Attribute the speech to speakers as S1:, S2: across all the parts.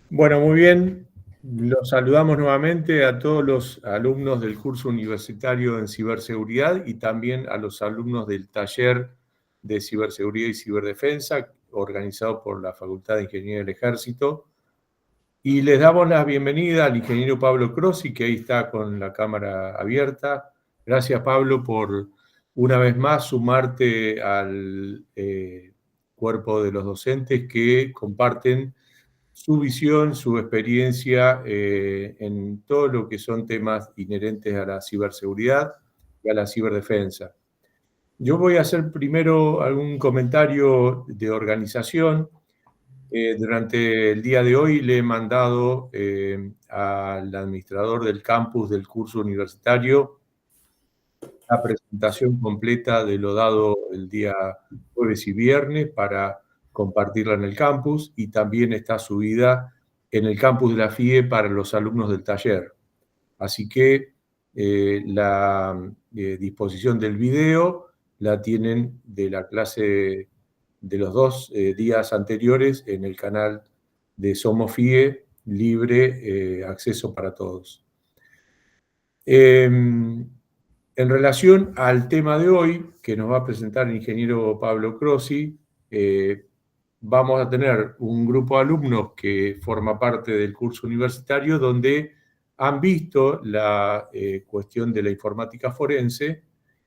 S1: Bueno, muy bien. Los saludamos nuevamente a todos los alumnos del curso universitario en ciberseguridad y también a los alumnos del taller de ciberseguridad y ciberdefensa organizado por la Facultad de Ingeniería del Ejército. Y les damos la bienvenida al ingeniero Pablo Crossi, que ahí está con la cámara abierta. Gracias, Pablo, por una vez más sumarte al cuerpo de los docentes que comparten su visión, su experiencia en todo lo que son temas inherentes a la ciberseguridad y a la ciberdefensa. Yo voy a hacer primero algún comentario de organización. Durante el día de hoy le he mandado al administrador del campus del curso universitario la presentación completa de lo dado el día jueves y viernes para compartirla en el campus, y también está subida en el campus de la FIE para los alumnos del taller. Así que la disposición del video la tienen de la clase de los dos días anteriores en el canal de Somos FIE, libre acceso para todos. En relación al tema de hoy, que nos va a presentar el ingeniero Pablo Crossi, vamos a tener un grupo de alumnos que forma parte del curso universitario donde han visto la cuestión de la informática forense,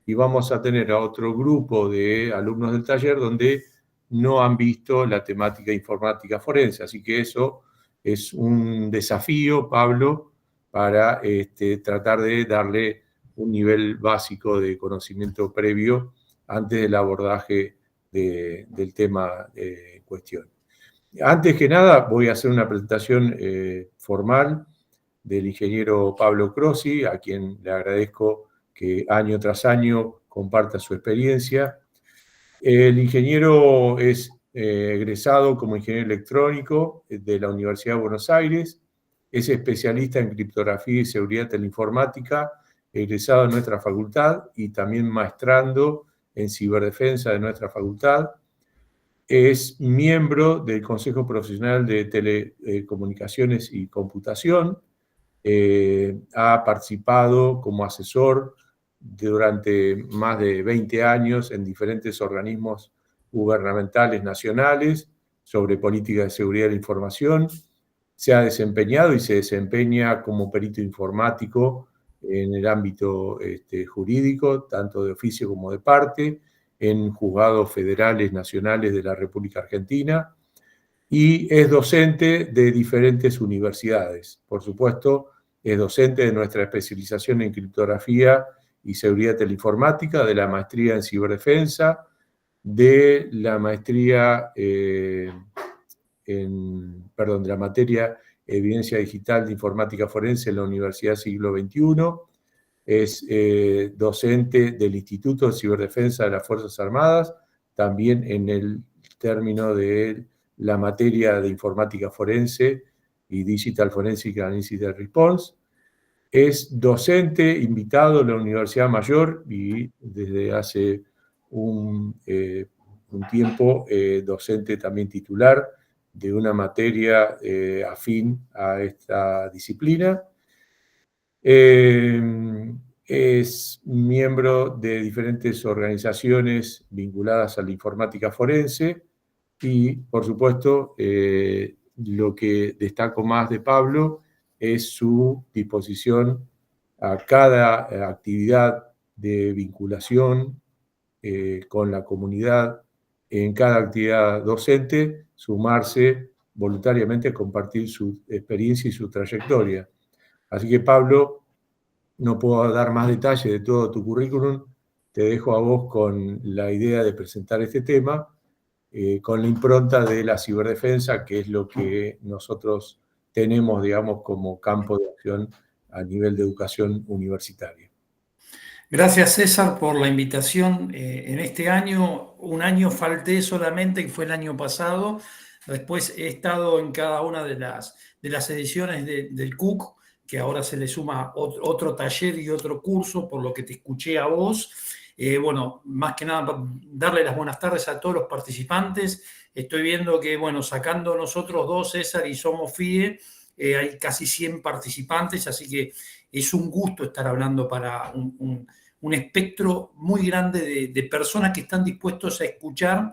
S1: y vamos a tener a otro grupo de alumnos del taller donde no han visto la temática informática forense. Así que eso es un desafío, Pablo, para tratar de darle un nivel básico de conocimiento previo antes del abordaje del tema en cuestión. Antes que nada, voy a hacer una presentación formal del ingeniero Pablo Crossi, a quien le agradezco que año tras año comparta su experiencia. El ingeniero es egresado como ingeniero electrónico de la Universidad de Buenos Aires, es especialista en criptografía y seguridad teleinformática, egresado de nuestra facultad y también maestrando en ciberdefensa de nuestra facultad. Es miembro del Consejo Profesional de Telecomunicaciones y Computación. Ha participado como asesor durante más de 20 años en diferentes organismos gubernamentales nacionales sobre política de seguridad de la información. Se ha desempeñado y se desempeña como perito informático en el ámbito jurídico, tanto de oficio como de parte, en juzgados federales nacionales de la República Argentina, y es docente de diferentes universidades. Por supuesto, es docente de nuestra especialización en criptografía y seguridad teleinformática, de la maestría en ciberdefensa, de la maestría de la materia Evidencia Digital de Informática Forense en la Universidad Siglo XXI. Es docente del Instituto de Ciberdefensa de las Fuerzas Armadas, también en el término de la materia de informática forense y Digital Forensic and Incident Response. Es docente invitado en la Universidad Mayor y desde hace un tiempo docente también titular de una materia afín a esta disciplina. Es miembro de diferentes organizaciones vinculadas a la informática forense y, por supuesto, lo que destaco más de Pablo es su disposición a cada actividad de vinculación con la comunidad, en cada actividad docente, sumarse voluntariamente a compartir su experiencia y su trayectoria. Así que, Pablo, no puedo dar más detalles de todo tu currículum. Te dejo a vos con la idea de presentar este tema, con la impronta de la ciberdefensa, que es lo que nosotros tenemos, digamos, como campo de acción a nivel de educación universitaria.
S2: Gracias, César, por la invitación. En este año, un año falté solamente, que fue el año pasado. Después he estado en cada una de las ediciones del CUC, que ahora se le suma otro taller y otro curso, por lo que te escuché a vos. Bueno, más que nada, darle las buenas tardes a todos los participantes. Estoy viendo que, bueno, sacando nosotros dos, César y Somos FIE, hay casi 100 participantes, así que es un gusto estar hablando para un espectro muy grande de personas que están dispuestos a escuchar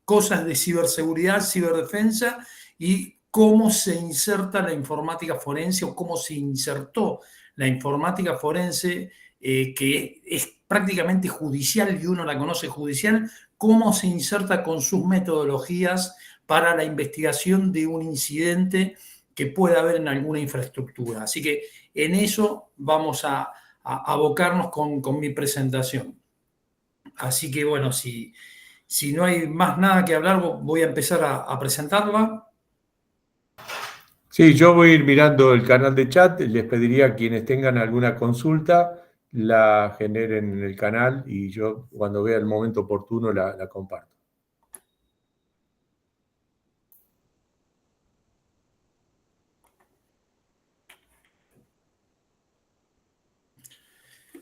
S2: cosas de ciberseguridad, ciberdefensa y cómo se inserta la informática forense o cómo se insertó la informática forense, que es prácticamente judicial y uno la conoce judicial, cómo se inserta con sus metodologías para la investigación de un incidente que pueda haber en alguna infraestructura. Así que en eso vamos a abocarnos con mi presentación. Así que bueno, si no hay más nada que hablar, voy a empezar a presentarla.
S1: Sí, yo voy a ir mirando el canal de chat. Les pediría a quienes tengan alguna consulta la generen en el canal y yo cuando vea el momento oportuno la comparto.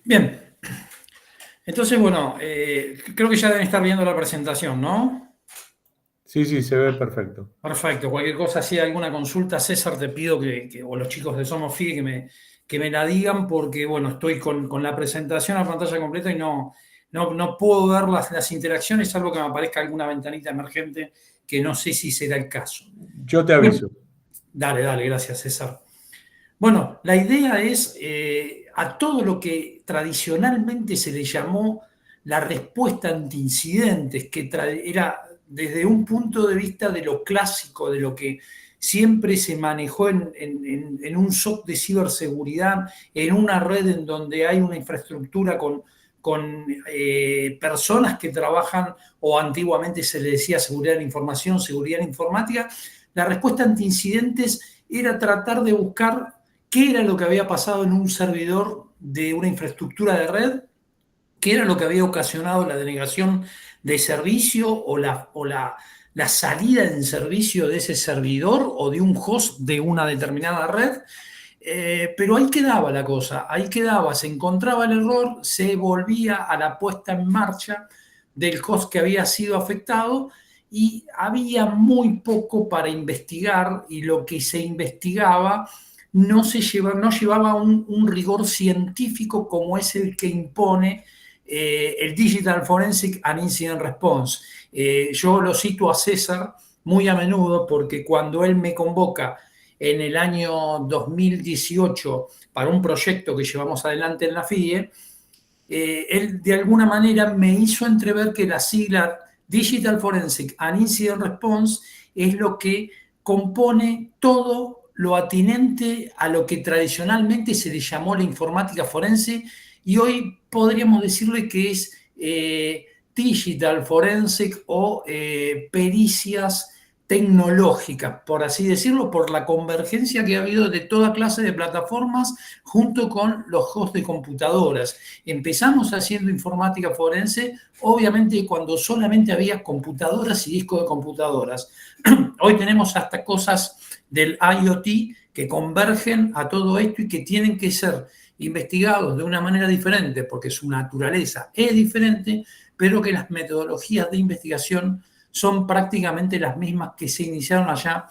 S2: Bien. Entonces, bueno, creo que ya deben estar viendo la presentación, ¿no?
S1: Sí, se ve perfecto.
S2: Perfecto. Cualquier cosa, si hay alguna consulta, César, te pido o los chicos de Somos FIE que me la digan, porque, bueno, estoy con la presentación a pantalla completa y no puedo ver las interacciones, salvo que me aparezca alguna ventanita emergente, que no sé si será el caso.
S1: Yo te aviso.
S2: Dale, gracias, César. Bueno, la idea es a todo lo que tradicionalmente se le llamó la respuesta ante incidentes, que era desde un punto de vista de lo clásico, de lo que siempre se manejó en un SOC de ciberseguridad, en una red en donde hay una infraestructura con personas que trabajan, o antiguamente se le decía seguridad de la información, seguridad informática. La respuesta ante incidentes era tratar de buscar qué era lo que había pasado en un servidor de una infraestructura de red, qué era lo que había ocasionado la denegación de servicio o la salida en servicio de ese servidor o de un host de una determinada red. Pero ahí quedaba la cosa, se encontraba el error, se volvía a la puesta en marcha del host que había sido afectado y había muy poco para investigar, y lo que se investigaba no llevaba un rigor científico como es el que impone el Digital Forensic and Incident Response. Yo lo cito a César muy a menudo porque cuando él me convoca en el año 2018 para un proyecto que llevamos adelante en la FIE, él de alguna manera me hizo entrever que la sigla Digital Forensic and Incident Response es lo que compone todo lo atinente a lo que tradicionalmente se le llamó la informática forense, y hoy podríamos decirle que es Digital Forensic o pericias tecnológicas, por así decirlo, por la convergencia que ha habido de toda clase de plataformas junto con los hosts de computadoras. Empezamos haciendo informática forense, obviamente cuando solamente había computadoras y discos de computadoras. Hoy tenemos hasta cosas del IoT que convergen a todo esto y que tienen que ser investigados de una manera diferente porque su naturaleza es diferente, pero que las metodologías de investigación son prácticamente las mismas que se iniciaron allá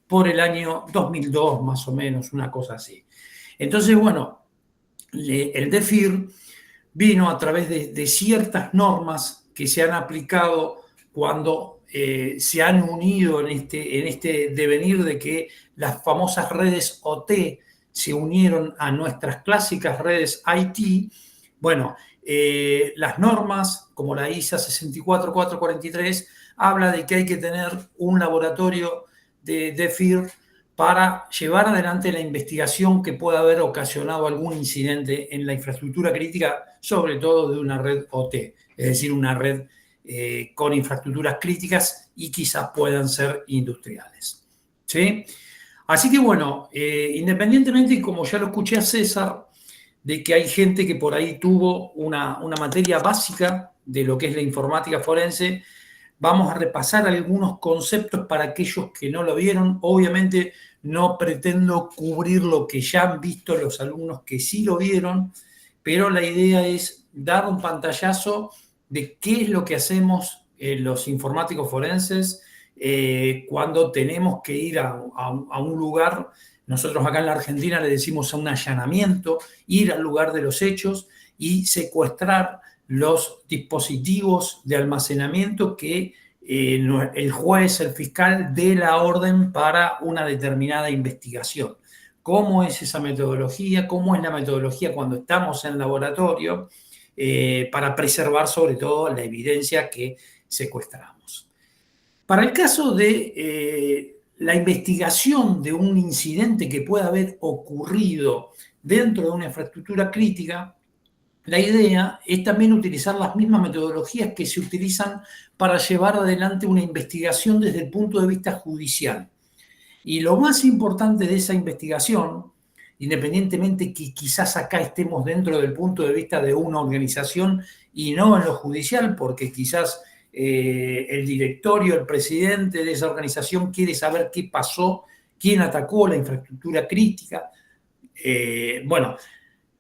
S2: por el año 2002, más o menos, una cosa así. Entonces, bueno, el DFIR vino a través de ciertas normas que se han aplicado cuando se han unido en este devenir de que las famosas redes OT se unieron a nuestras clásicas redes IT. Bueno, las normas, como la ISA 64443, habla de que hay que tener un laboratorio de DFIR para llevar adelante la investigación que pueda haber ocasionado algún incidente en la infraestructura crítica, sobre todo de una red OT, es decir, una red con infraestructuras críticas y quizás puedan ser industriales. ¿Sí? Así que bueno, independientemente, como ya lo escuché a César, de que hay gente que por ahí tuvo una materia básica de lo que es la informática forense, vamos a repasar algunos conceptos para aquellos que no lo vieron. Obviamente no pretendo cubrir lo que ya han visto los alumnos que sí lo vieron, pero la idea es dar un pantallazo de qué es lo que hacemos los informáticos forenses cuando tenemos que ir a un lugar. Nosotros acá en la Argentina le decimos a un allanamiento, ir al lugar de los hechos y secuestrar los dispositivos de almacenamiento que el juez, el fiscal, dé la orden para una determinada investigación. ¿Cómo es esa metodología? ¿Cómo es la metodología cuando estamos en laboratorio para preservar sobre todo la evidencia que secuestramos? Para el caso de la investigación de un incidente que pueda haber ocurrido dentro de una infraestructura crítica, la idea es también utilizar las mismas metodologías que se utilizan para llevar adelante una investigación desde el punto de vista judicial. Y lo más importante de esa investigación, independientemente que quizás acá estemos dentro del punto de vista de una organización y no en lo judicial, porque quizás el directorio, el presidente de esa organización quiere saber qué pasó, quién atacó la infraestructura crítica. Bueno,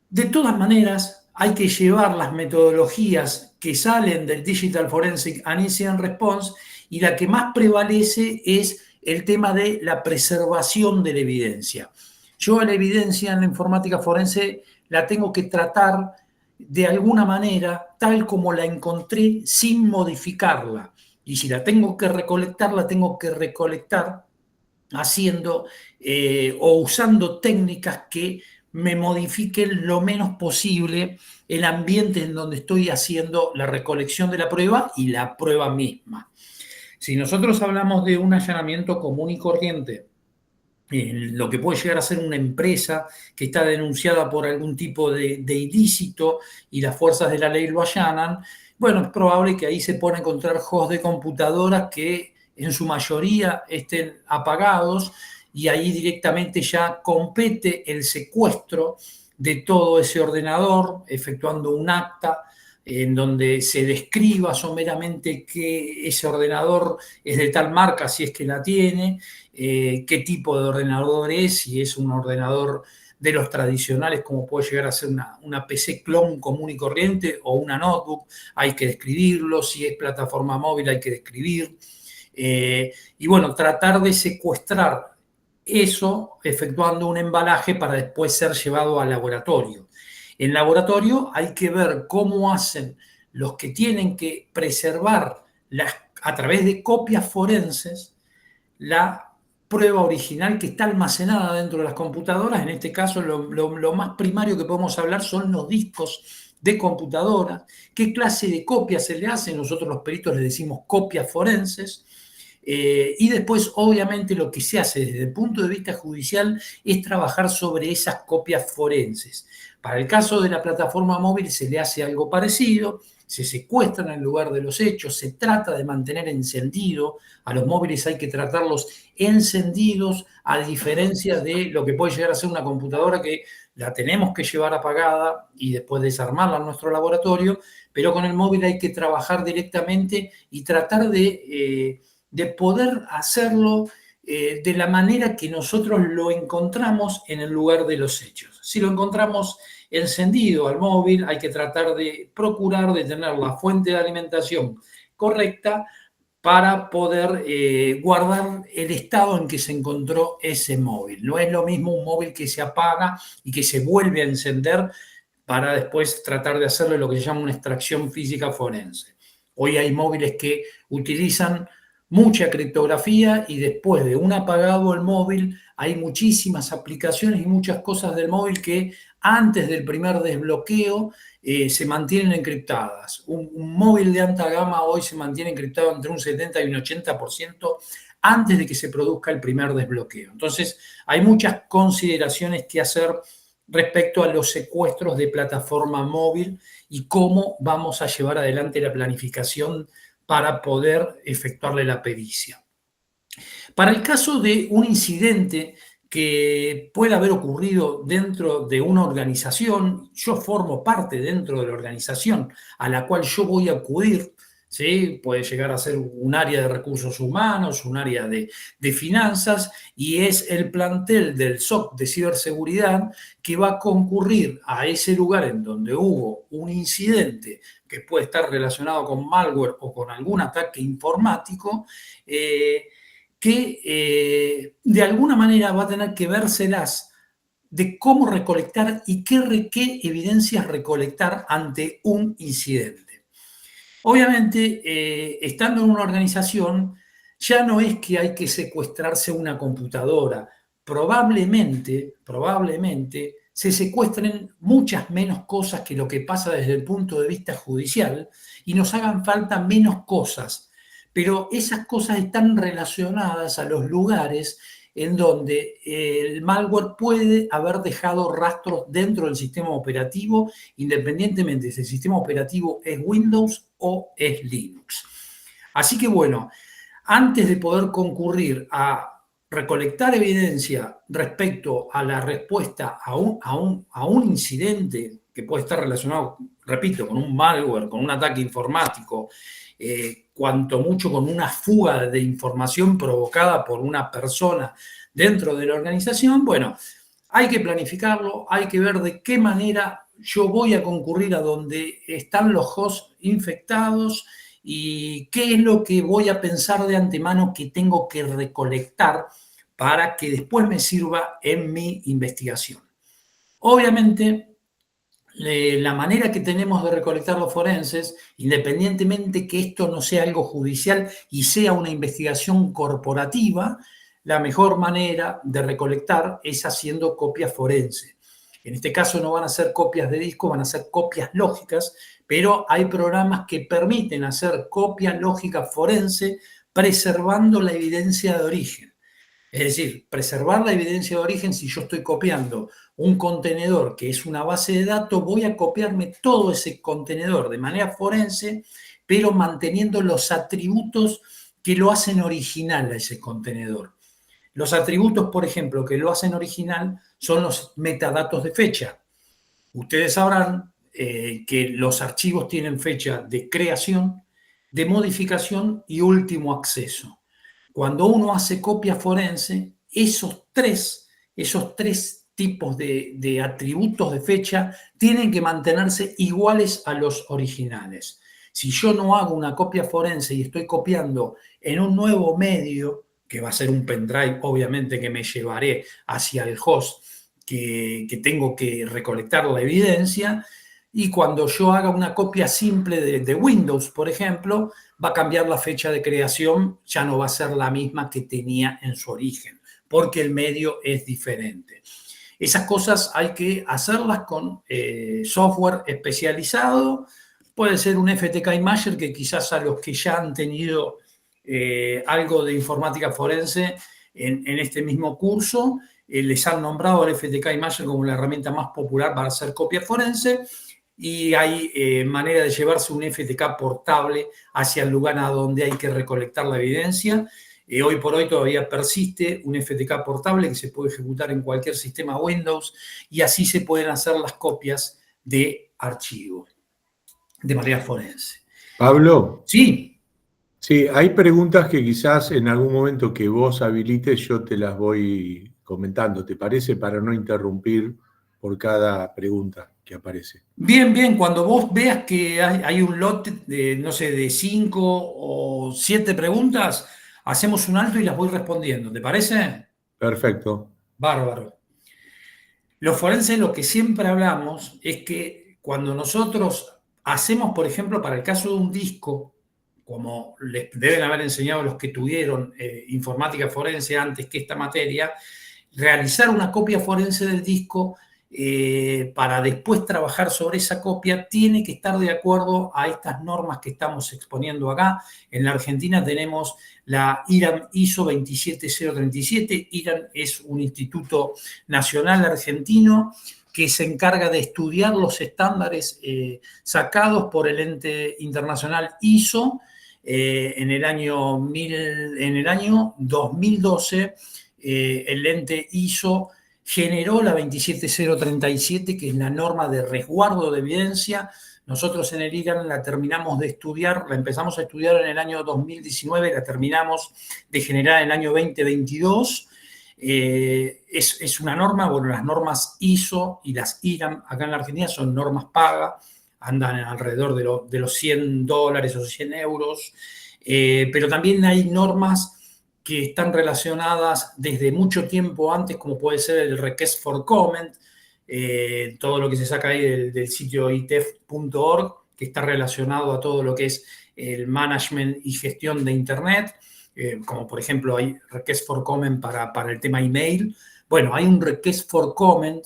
S2: de todas maneras, hay que llevar las metodologías que salen del Digital Forensic and Incident Response y la que más prevalece es el tema de la preservación de la evidencia. Yo la evidencia en la informática forense la tengo que tratar de alguna manera tal como la encontré sin modificarla. Y si la tengo que recolectar, la tengo que recolectar haciendo o usando técnicas que me modifiquen lo menos posible el ambiente en donde estoy haciendo la recolección de la prueba y la prueba misma. Si nosotros hablamos de un allanamiento común y corriente, lo que puede llegar a ser una empresa que está denunciada por algún tipo de ilícito y las fuerzas de la ley lo allanan, bueno, es probable que ahí se puedan encontrar hosts de computadoras que en su mayoría estén apagados y ahí directamente ya compete el secuestro de todo ese ordenador, efectuando un acta en donde se describa someramente que ese ordenador es de tal marca, si es que la tiene, qué tipo de ordenador es, si es un ordenador de los tradicionales, como puede llegar a ser una PC clon común y corriente o una notebook, hay que describirlo, si es plataforma móvil hay que describir. Y bueno, tratar de secuestrar eso efectuando un embalaje para después ser llevado al laboratorio. En laboratorio hay que ver cómo hacen los que tienen que preservar a través de copias forenses la prueba original que está almacenada dentro de las computadoras. En este caso, lo más primario que podemos hablar son los discos de computadora. ¿Qué clase de copias se le hace? Nosotros los peritos le decimos copias forenses. Y después, obviamente, lo que se hace desde el punto de vista judicial es trabajar sobre esas copias forenses. Para el caso de la plataforma móvil se le hace algo parecido, se secuestran en el lugar de los hechos, se trata de mantener encendido, a los móviles hay que tratarlos encendidos, a diferencia de lo que puede llegar a ser una computadora que la tenemos que llevar apagada y después desarmarla en nuestro laboratorio, pero con el móvil hay que trabajar directamente y tratar de poder hacerlo de la manera que nosotros lo encontramos en el lugar de los hechos. Si lo encontramos encendido al móvil, hay que tratar de procurar de tener la fuente de alimentación correcta para poder guardar el estado en que se encontró ese móvil. No es lo mismo un móvil que se apaga y que se vuelve a encender para después tratar de hacerle lo que se llama una extracción física forense. Hoy hay móviles que utilizan mucha criptografía y después de un apagado el móvil hay muchísimas aplicaciones y muchas cosas del móvil que antes del primer desbloqueo se mantienen encriptadas. Un móvil de alta gama hoy se mantiene encriptado entre un 70 y un 80% antes de que se produzca el primer desbloqueo. Entonces hay muchas consideraciones que hacer respecto a los secuestros de plataforma móvil y cómo vamos a llevar adelante la planificación para poder efectuarle la pericia. Para el caso de un incidente que pueda haber ocurrido dentro de una organización, yo formo parte dentro de la organización a la cual yo voy a acudir, ¿sí? Puede llegar a ser un área de recursos humanos, un área de finanzas, y es el plantel del SOC de ciberseguridad que va a concurrir a ese lugar en donde hubo un incidente que puede estar relacionado con malware o con algún ataque informático, que de alguna manera va a tener que vérselas de cómo recolectar y qué evidencias recolectar ante un incidente. Obviamente, estando en una organización, ya no es que hay que secuestrarse una computadora. Probablemente se secuestren muchas menos cosas que lo que pasa desde el punto de vista judicial y nos hagan falta menos cosas. Pero esas cosas están relacionadas a los lugares en donde el malware puede haber dejado rastros dentro del sistema operativo, independientemente si el sistema operativo es Windows o es Linux. Así que bueno, antes de poder concurrir a recolectar evidencia respecto a la respuesta a un incidente que puede estar relacionado, repito, con un malware, con un ataque informático, cuanto mucho con una fuga de información provocada por una persona dentro de la organización, bueno, hay que planificarlo, hay que ver de qué manera yo voy a concurrir a donde están los hosts infectados y qué es lo que voy a pensar de antemano que tengo que recolectar para que después me sirva en mi investigación. Obviamente, la manera que tenemos de recolectar los forenses, independientemente que esto no sea algo judicial y sea una investigación corporativa, la mejor manera de recolectar es haciendo copias forenses. En este caso no van a ser copias de disco, van a ser copias lógicas, pero hay programas que permiten hacer copia lógica forense preservando la evidencia de origen. Es decir, preservar la evidencia de origen. Si yo estoy copiando un contenedor que es una base de datos, voy a copiarme todo ese contenedor de manera forense, pero manteniendo los atributos que lo hacen original a ese contenedor. Los atributos, por ejemplo, que lo hacen original son los metadatos de fecha. Ustedes sabrán que los archivos tienen fecha de creación, de modificación y último acceso. Cuando uno hace copia forense, esos tres tipos de atributos de fecha tienen que mantenerse iguales a los originales. Si yo no hago una copia forense y estoy copiando en un nuevo medio, que va a ser un pendrive, obviamente, que me llevaré hacia el host que tengo que recolectar la evidencia, y cuando yo haga una copia simple de Windows, por ejemplo, va a cambiar la fecha de creación, ya no va a ser la misma que tenía en su origen, porque el medio es diferente. Esas cosas hay que hacerlas con software especializado. Puede ser un FTK Imager, que quizás a los que ya han tenido algo de informática forense en este mismo curso, les han nombrado el FTK Imager como la herramienta más popular para hacer copia forense. Y hay manera de llevarse un FTK portable hacia el lugar a donde hay que recolectar la evidencia. Hoy por hoy todavía persiste un FTK portable que se puede ejecutar en cualquier sistema Windows, y así se pueden hacer las copias de archivo de manera forense.
S1: Pablo.
S2: Sí.
S1: Sí, hay preguntas que quizás en algún momento que vos habilites yo te las voy comentando, ¿te parece? Para no interrumpir por cada pregunta que aparece.
S2: Bien, bien. Cuando vos veas que hay un lote de, no sé, de 5 o 7 preguntas, hacemos un alto y las voy respondiendo. ¿Te parece?
S1: Perfecto.
S2: Bárbaro. Los forenses, lo que siempre hablamos es que cuando nosotros hacemos, por ejemplo, para el caso de un disco, como les deben haber enseñado los que tuvieron informática forense antes que esta materia, realizar una copia forense del disco para después trabajar sobre esa copia tiene que estar de acuerdo a estas normas que estamos exponiendo acá. En la Argentina tenemos la IRAM ISO 27037. IRAM es un instituto nacional argentino que se encarga de estudiar los estándares sacados por el ente internacional ISO. En el año 2012, el ente ISO generó la 27037, que es la norma de resguardo de evidencia Nosotros en el IRAN la terminamos de estudiar, la empezamos a estudiar en el año 2019, la terminamos de generar en el año 2022. Es una norma, bueno, las normas ISO y las IRAM acá en la Argentina son normas paga, andan alrededor de los $100 o 100 euros, pero también hay normas que están relacionadas desde mucho tiempo antes, como puede ser el Request for Comment, todo lo que se saca ahí del sitio itef.org, que está relacionado a todo lo que es el management y gestión de Internet, como por ejemplo hay Request for Comment para el tema email. Bueno, hay un Request for Comment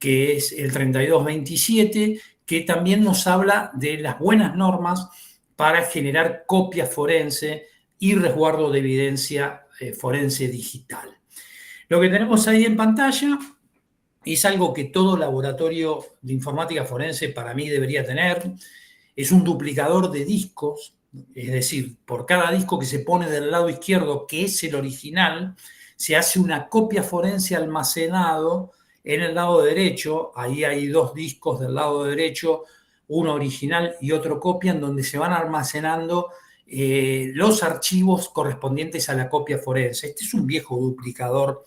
S2: que es el 3227, que también nos habla de las buenas normas para generar copia forense y resguardo de evidencia forense digital. Lo que tenemos ahí en pantalla es algo que todo laboratorio de informática forense para mí debería tener. Es un duplicador de discos, es decir, por cada disco que se pone del lado izquierdo, que es el original, se hace una copia forense almacenado en el lado derecho. Ahí hay dos discos del lado derecho, uno original y otro copia, en donde se van almacenando los archivos correspondientes a la copia forense. Este es un viejo duplicador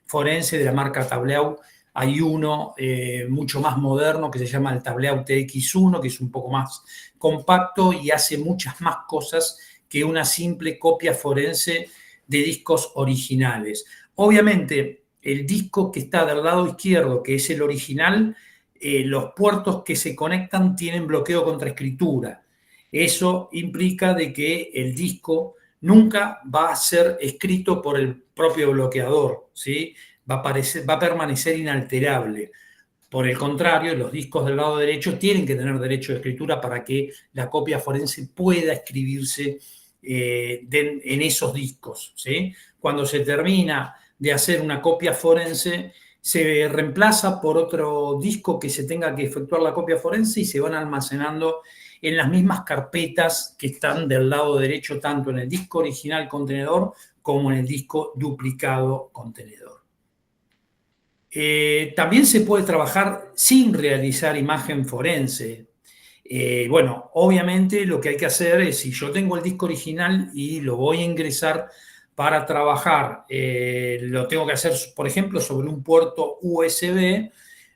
S2: forense de la marca Tableau. Hay uno mucho más moderno que se llama el Tableau TX1, que es un poco más compacto y hace muchas más cosas que una simple copia forense de discos originales. Obviamente, el disco que está del lado izquierdo, que es el original, los puertos que se conectan tienen bloqueo contra escritura. Eso implica de que el disco nunca va a ser escrito por el propio bloqueador, ¿sí? Va a permanecer inalterable. Por el contrario, los discos del lado derecho tienen que tener derecho de escritura para que la copia forense pueda escribirse en esos discos, ¿sí? Cuando se termina de hacer una copia forense, se reemplaza por otro disco que se tenga que efectuar la copia forense y se van almacenando en las mismas carpetas que están del lado derecho, tanto en el disco original contenedor como en el disco duplicado contenedor. También se puede trabajar sin realizar imagen forense. Bueno, obviamente lo que hay que hacer es, si yo tengo el disco original y lo voy a ingresar para trabajar, lo tengo que hacer, por ejemplo, sobre un puerto USB.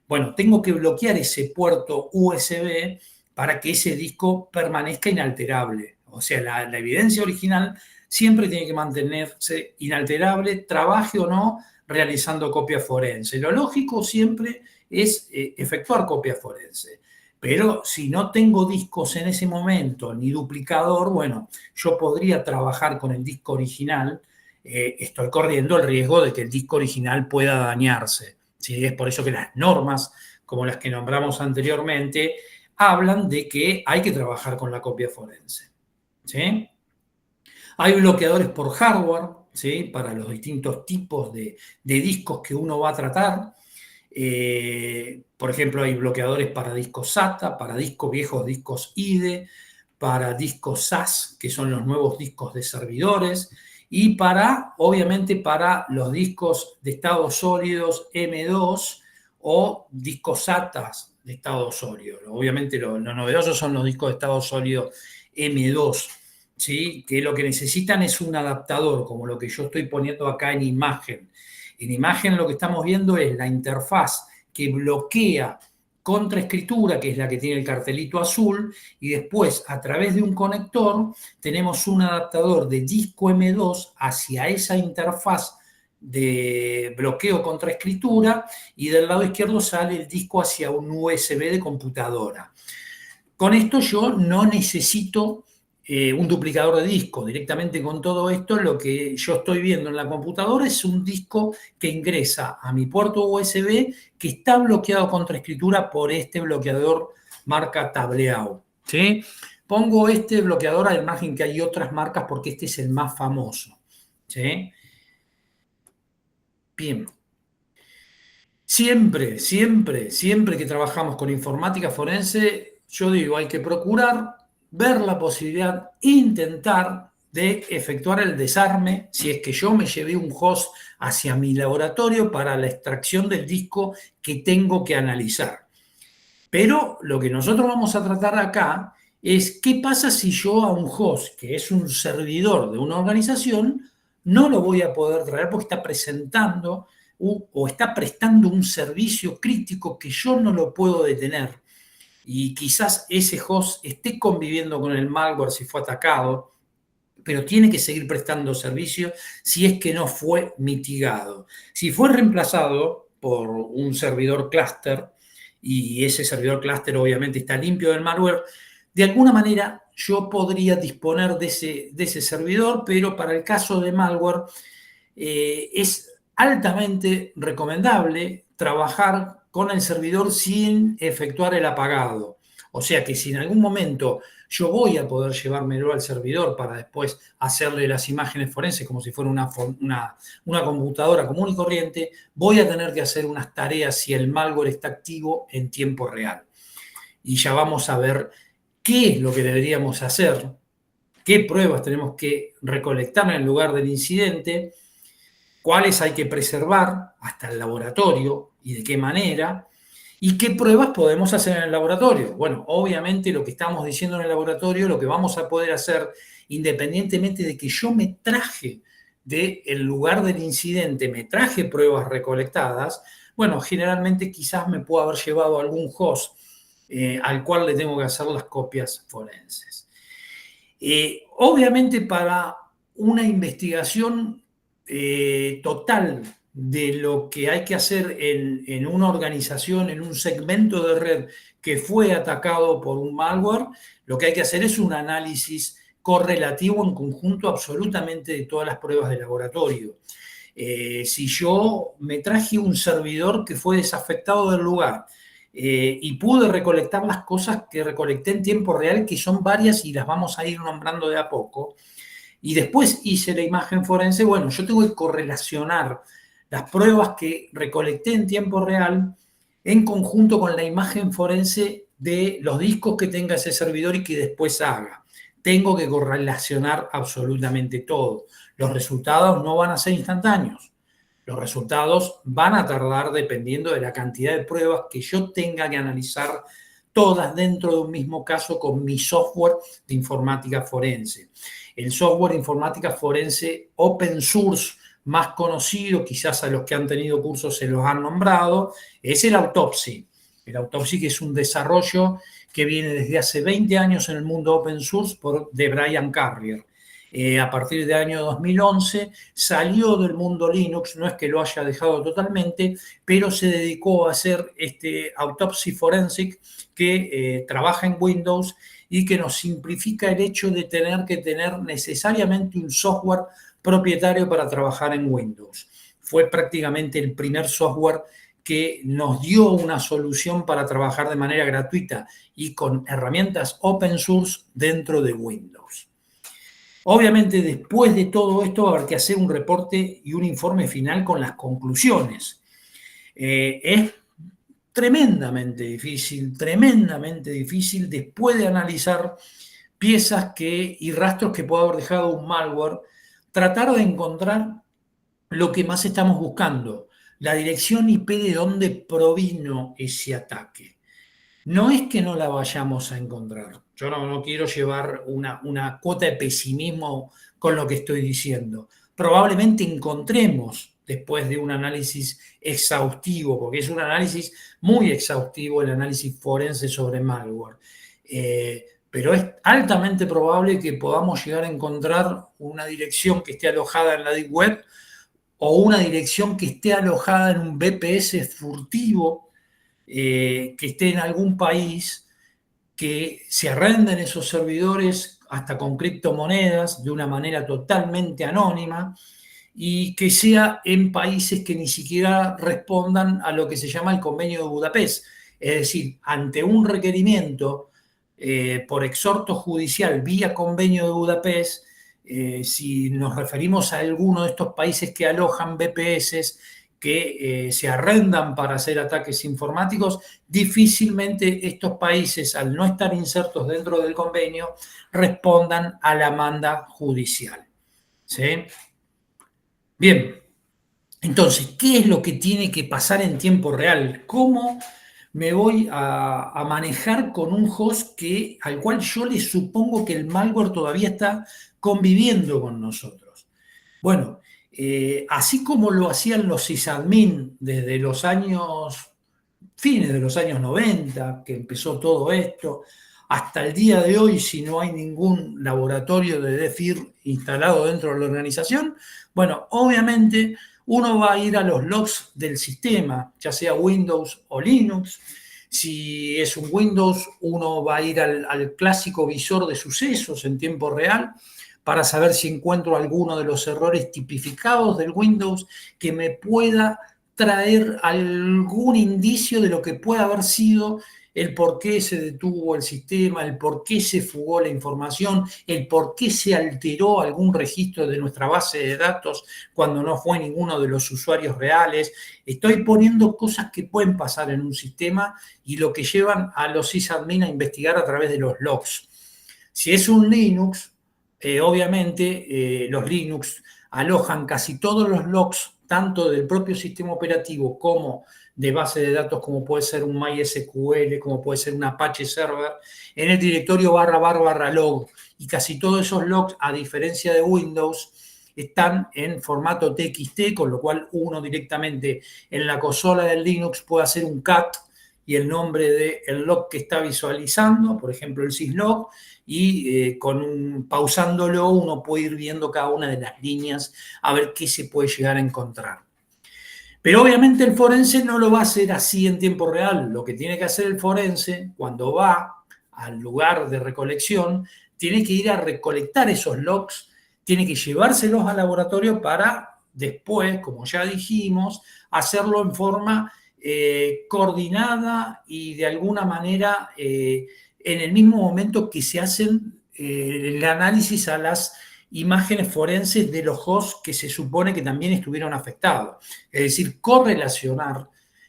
S2: Bueno, tengo que bloquear ese puerto USB para que ese disco permanezca inalterable. O sea, la evidencia original siempre tiene que mantenerse inalterable, trabaje o no realizando copia forense. Lo lógico siempre es efectuar copia forense. Pero si no tengo discos en ese momento, ni duplicador, bueno, yo podría trabajar con el disco original. Estoy corriendo el riesgo de que el disco original pueda dañarse, ¿sí? Es por eso que las normas, como las que nombramos anteriormente, hablan de que hay que trabajar con la copia forense, ¿sí? Hay bloqueadores por hardware, ¿sí? Para los distintos tipos de discos que uno va a tratar. Por ejemplo, hay bloqueadores para discos SATA, para discos viejos, discos IDE, para discos SAS, que son los nuevos discos de servidores, y obviamente, para los discos de estados sólidos M2 o discos SATA de estado sólido. Obviamente, lo novedoso son los discos de estado sólido M2. ¿Sí? Que lo que necesitan es un adaptador, como lo que yo estoy poniendo acá en imagen. En imagen lo que estamos viendo es la interfaz que bloquea contraescritura, que es la que tiene el cartelito azul, y después a través de un conector tenemos un adaptador de disco M2 hacia esa interfaz de bloqueo contraescritura, y del lado izquierdo sale el disco hacia un USB de computadora. Con esto yo no necesito un duplicador de disco. Directamente con todo esto, lo que yo estoy viendo en la computadora es un disco que ingresa a mi puerto USB, que está bloqueado contra escritura por este bloqueador marca Tableau, ¿sí? Pongo este bloqueador al margen que hay otras marcas porque este es el más famoso, ¿sí? Bien. Siempre, siempre, siempre que trabajamos con informática forense, yo digo, hay que procurar ver la posibilidad, intentar de efectuar el desarme, si es que yo me llevé un host hacia mi laboratorio para la extracción del disco que tengo que analizar. Pero lo que nosotros vamos a tratar acá es qué pasa si yo a un host, que es un servidor de una organización, no lo voy a poder traer porque está presentando o está prestando un servicio crítico que yo no lo puedo detener. Y quizás ese host esté conviviendo con el malware si fue atacado, pero tiene que seguir prestando servicio si es que no fue mitigado. Si fue reemplazado por un servidor clúster, y ese servidor clúster obviamente está limpio del malware, de alguna manera yo podría disponer de ese servidor, pero para el caso de malware es altamente recomendable trabajar con el servidor sin efectuar el apagado. O sea que si en algún momento yo voy a poder llevármelo al servidor para después hacerle las imágenes forenses como si fuera una computadora común y corriente, voy a tener que hacer unas tareas si el malware está activo en tiempo real. Y ya vamos a ver qué es lo que deberíamos hacer, qué pruebas tenemos que recolectar en el lugar del incidente, cuáles hay que preservar hasta el laboratorio y de qué manera, y qué pruebas podemos hacer en el laboratorio. Bueno, obviamente lo que estamos diciendo en el laboratorio, lo que vamos a poder hacer, independientemente de que yo me traje del lugar del incidente, me traje pruebas recolectadas, bueno, generalmente quizás me puedo haber llevado algún host al cual le tengo que hacer las copias forenses. Obviamente para una investigación total de lo que hay que hacer en una organización, en un segmento de red que fue atacado por un malware, lo que hay que hacer es un análisis correlativo en conjunto absolutamente de todas las pruebas de laboratorio. Si yo me traje un servidor que fue desafectado del lugar, y pude recolectar las cosas que recolecté en tiempo real, que son varias y las vamos a ir nombrando de a poco, y después hice la imagen forense, bueno, yo tengo que correlacionar las pruebas que recolecté en tiempo real en conjunto con la imagen forense de los discos que tenga ese servidor y que después haga. Tengo que correlacionar absolutamente todo. Los resultados no van a ser instantáneos. Los resultados van a tardar dependiendo de la cantidad de pruebas que yo tenga que analizar, todas dentro de un mismo caso con mi software de informática forense. El software de informática forense open source más conocido, quizás a los que han tenido cursos se los han nombrado, es el Autopsy. El Autopsy, que es un desarrollo que viene desde hace 20 años en el mundo open source de Brian Carrier. A partir del año 2011 salió del mundo Linux, no es que lo haya dejado totalmente, pero se dedicó a hacer este Autopsy Forensic que trabaja en Windows y que nos simplifica el hecho de tener que tener necesariamente un software propietario para trabajar en Windows. Fue prácticamente el primer software que nos dio una solución para trabajar de manera gratuita y con herramientas open source dentro de Windows. Obviamente, después de todo esto, va a haber que hacer un reporte y un informe final con las conclusiones. Es tremendamente difícil después de analizar piezas y rastros que puede haber dejado un malware, tratar de encontrar lo que más estamos buscando, la dirección IP de dónde provino ese ataque. No es que no la vayamos a encontrar. Yo no quiero llevar una cuota de pesimismo con lo que estoy diciendo. Probablemente encontremos, después de un análisis exhaustivo, porque es un análisis muy exhaustivo el análisis forense sobre malware, pero es altamente probable que podamos llegar a encontrar una dirección que esté alojada en la Deep Web o una dirección que esté alojada en un VPS furtivo, que esté en algún país, que se arrenden esos servidores hasta con criptomonedas de una manera totalmente anónima y que sea en países que ni siquiera respondan a lo que se llama el Convenio de Budapest. Es decir, ante un requerimiento por exhorto judicial vía Convenio de Budapest, si nos referimos a alguno de estos países que alojan VPS, que se arrendan para hacer ataques informáticos, difícilmente estos países, al no estar insertos dentro del convenio, respondan a la manda judicial. ¿Sí? Bien, entonces, ¿qué es lo que tiene que pasar en tiempo real? ¿Cómo me voy a manejar con un host al cual yo le supongo que el malware todavía está conviviendo con nosotros. Bueno, así como lo hacían los sysadmin desde los fines de los años 90, que empezó todo esto, hasta el día de hoy, si no hay ningún laboratorio de DEFIR instalado dentro de la organización, bueno, obviamente uno va a ir a los logs del sistema, ya sea Windows o Linux. Si es un Windows, uno va a ir al clásico visor de sucesos en tiempo real para saber si encuentro alguno de los errores tipificados del Windows que me pueda traer algún indicio de lo que pueda haber sido el por qué se detuvo el sistema, el por qué se fugó la información, el por qué se alteró algún registro de nuestra base de datos cuando no fue ninguno de los usuarios reales. Estoy poniendo cosas que pueden pasar en un sistema y lo que llevan a los sysadmin a investigar a través de los logs. Si es un Linux, obviamente los Linux alojan casi todos los logs, tanto del propio sistema operativo como de base de datos, como puede ser un MySQL, como puede ser un Apache Server, en el directorio /log. Y casi todos esos logs, a diferencia de Windows, están en formato TXT, con lo cual uno directamente en la consola del Linux puede hacer un cat y el nombre del log que está visualizando, por ejemplo el syslog, y pausándolo uno puede ir viendo cada una de las líneas a ver qué se puede llegar a encontrar. Pero obviamente el forense no lo va a hacer así en tiempo real. Lo que tiene que hacer el forense cuando va al lugar de recolección, tiene que ir a recolectar esos logs, tiene que llevárselos al laboratorio para después, como ya dijimos, hacerlo en forma coordinada y de alguna manera en el mismo momento que se hacen el análisis a las imágenes forenses de los hosts que se supone que también estuvieron afectados. Es decir, correlacionar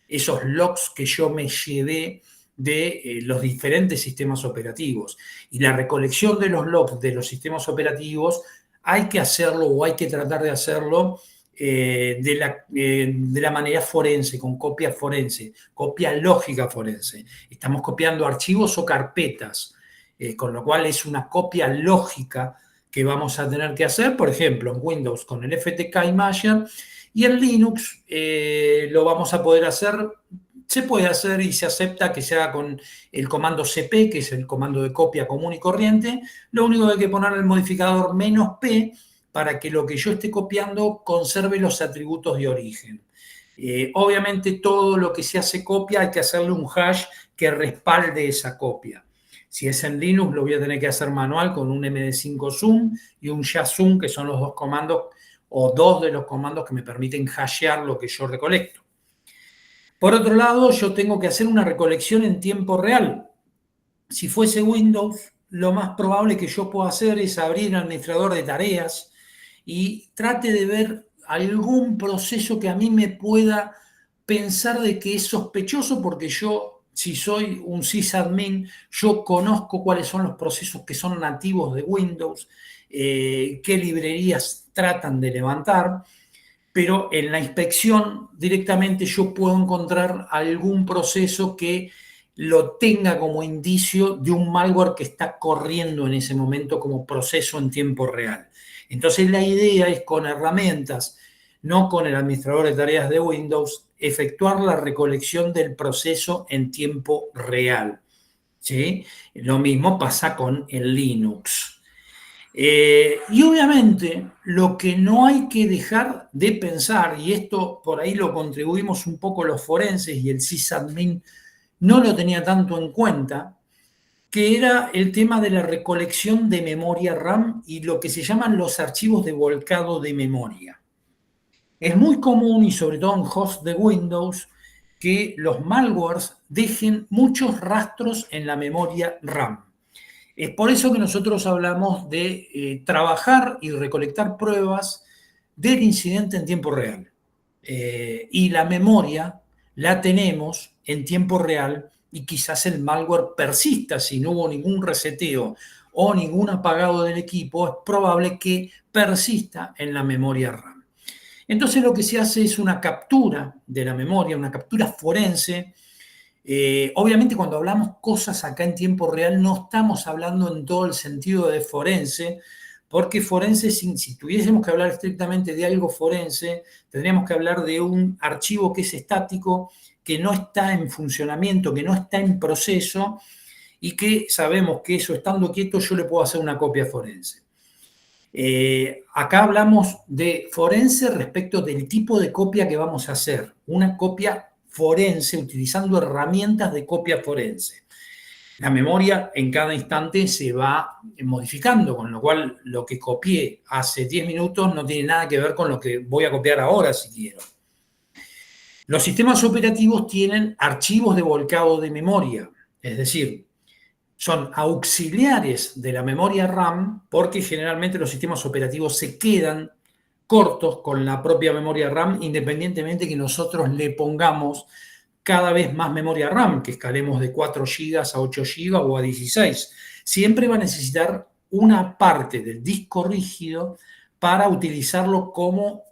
S2: esos logs que yo me llevé de los diferentes sistemas operativos. Y la recolección de los logs de los sistemas operativos hay que hacerlo o hay que tratar de hacerlo de la manera forense, con copia forense, copia lógica forense. Estamos copiando archivos o carpetas, con lo cual es una copia lógica que vamos a tener que hacer, por ejemplo, en Windows con el FTK Imager, y en Linux lo vamos a poder hacer, se puede hacer y se acepta que se haga con el comando cp, que es el comando de copia común y corriente. Lo único que hay que poner el modificador "-p", para que lo que yo esté copiando conserve los atributos de origen. Obviamente todo lo que se hace copia hay que hacerle un hash que respalde esa copia. Si es en Linux lo voy a tener que hacer manual con un MD5 Zoom y un JSOOM, que son los dos comandos o dos de los comandos que me permiten hashear lo que yo recolecto. Por otro lado, yo tengo que hacer una recolección en tiempo real. Si fuese Windows, lo más probable que yo pueda hacer es abrir el administrador de tareas y trate de ver algún proceso que a mí me pueda pensar de que es sospechoso, porque yo, si soy un sysadmin, yo conozco cuáles son los procesos que son nativos de Windows, qué librerías tratan de levantar, pero en la inspección directamente yo puedo encontrar algún proceso que lo tenga como indicio de un malware que está corriendo en ese momento como proceso en tiempo real. Entonces la idea es, con herramientas, no con el administrador de tareas de Windows, efectuar la recolección del proceso en tiempo real, ¿sí? Lo mismo pasa con el Linux. Y obviamente lo que no hay que dejar de pensar, y esto por ahí lo contribuimos un poco los forenses y el sysadmin no lo tenía tanto en cuenta, que era el tema de la recolección de memoria RAM y lo que se llaman los archivos de volcado de memoria. Es muy común, y sobre todo en hosts de Windows, que los malwares dejen muchos rastros en la memoria RAM. Es por eso que nosotros hablamos de trabajar y recolectar pruebas del incidente en tiempo real. Y la memoria la tenemos en tiempo real, y quizás el malware persista. Si no hubo ningún reseteo o ningún apagado del equipo, es probable que persista en la memoria RAM. Entonces lo que se hace es una captura de la memoria, una captura forense, Obviamente cuando hablamos cosas acá en tiempo real no estamos hablando en todo el sentido de forense, porque forense, si tuviésemos que hablar estrictamente de algo forense, tendríamos que hablar de un archivo que es estático, que no está en funcionamiento, que no está en proceso y que sabemos que eso estando quieto yo le puedo hacer una copia forense. Acá hablamos de forense respecto del tipo de copia que vamos a hacer, una copia forense utilizando herramientas de copia forense. La memoria en cada instante se va modificando, con lo cual lo que copié hace 10 minutos no tiene nada que ver con lo que voy a copiar ahora si quiero. Los sistemas operativos tienen archivos de volcado de memoria, es decir, son auxiliares de la memoria RAM porque generalmente los sistemas operativos se quedan cortos con la propia memoria RAM independientemente que nosotros le pongamos cada vez más memoria RAM, que escalemos de 4 GB a 8 GB o a 16. Siempre va a necesitar una parte del disco rígido para utilizarlo como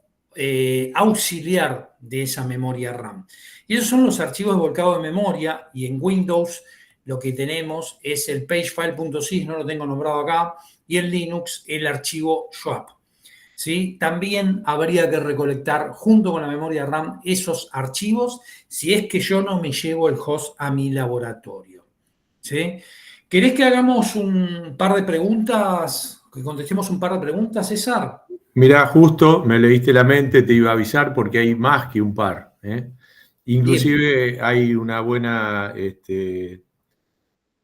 S2: auxiliar de esa memoria RAM. Y esos son los archivos de volcado de memoria, y en Windows lo que tenemos es el pagefile.sys, no lo tengo nombrado acá, y en Linux el archivo swap. ¿Sí? También habría que recolectar junto con la memoria RAM esos archivos si es que yo no me llevo el host a mi laboratorio. ¿Sí? ¿Querés que hagamos un par de preguntas, que contestemos un par de preguntas, César?
S1: Mirá, justo me leíste la mente, te iba a avisar porque hay más que un par. Inclusive bien, hay una buena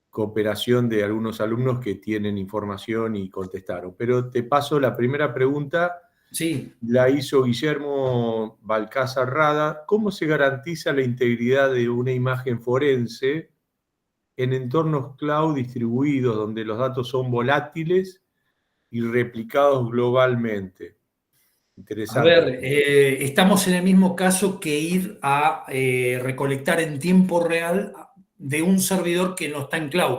S1: cooperación de algunos alumnos que tienen información y contestaron. Pero te paso la primera pregunta.
S2: Sí.
S1: La hizo Guillermo Balcázar Rada. ¿Cómo se garantiza la integridad de una imagen forense en entornos cloud distribuidos donde los datos son volátiles y replicados globalmente? Interesante.
S2: A ver, estamos en el mismo caso que ir a recolectar en tiempo real de un servidor que no está en cloud.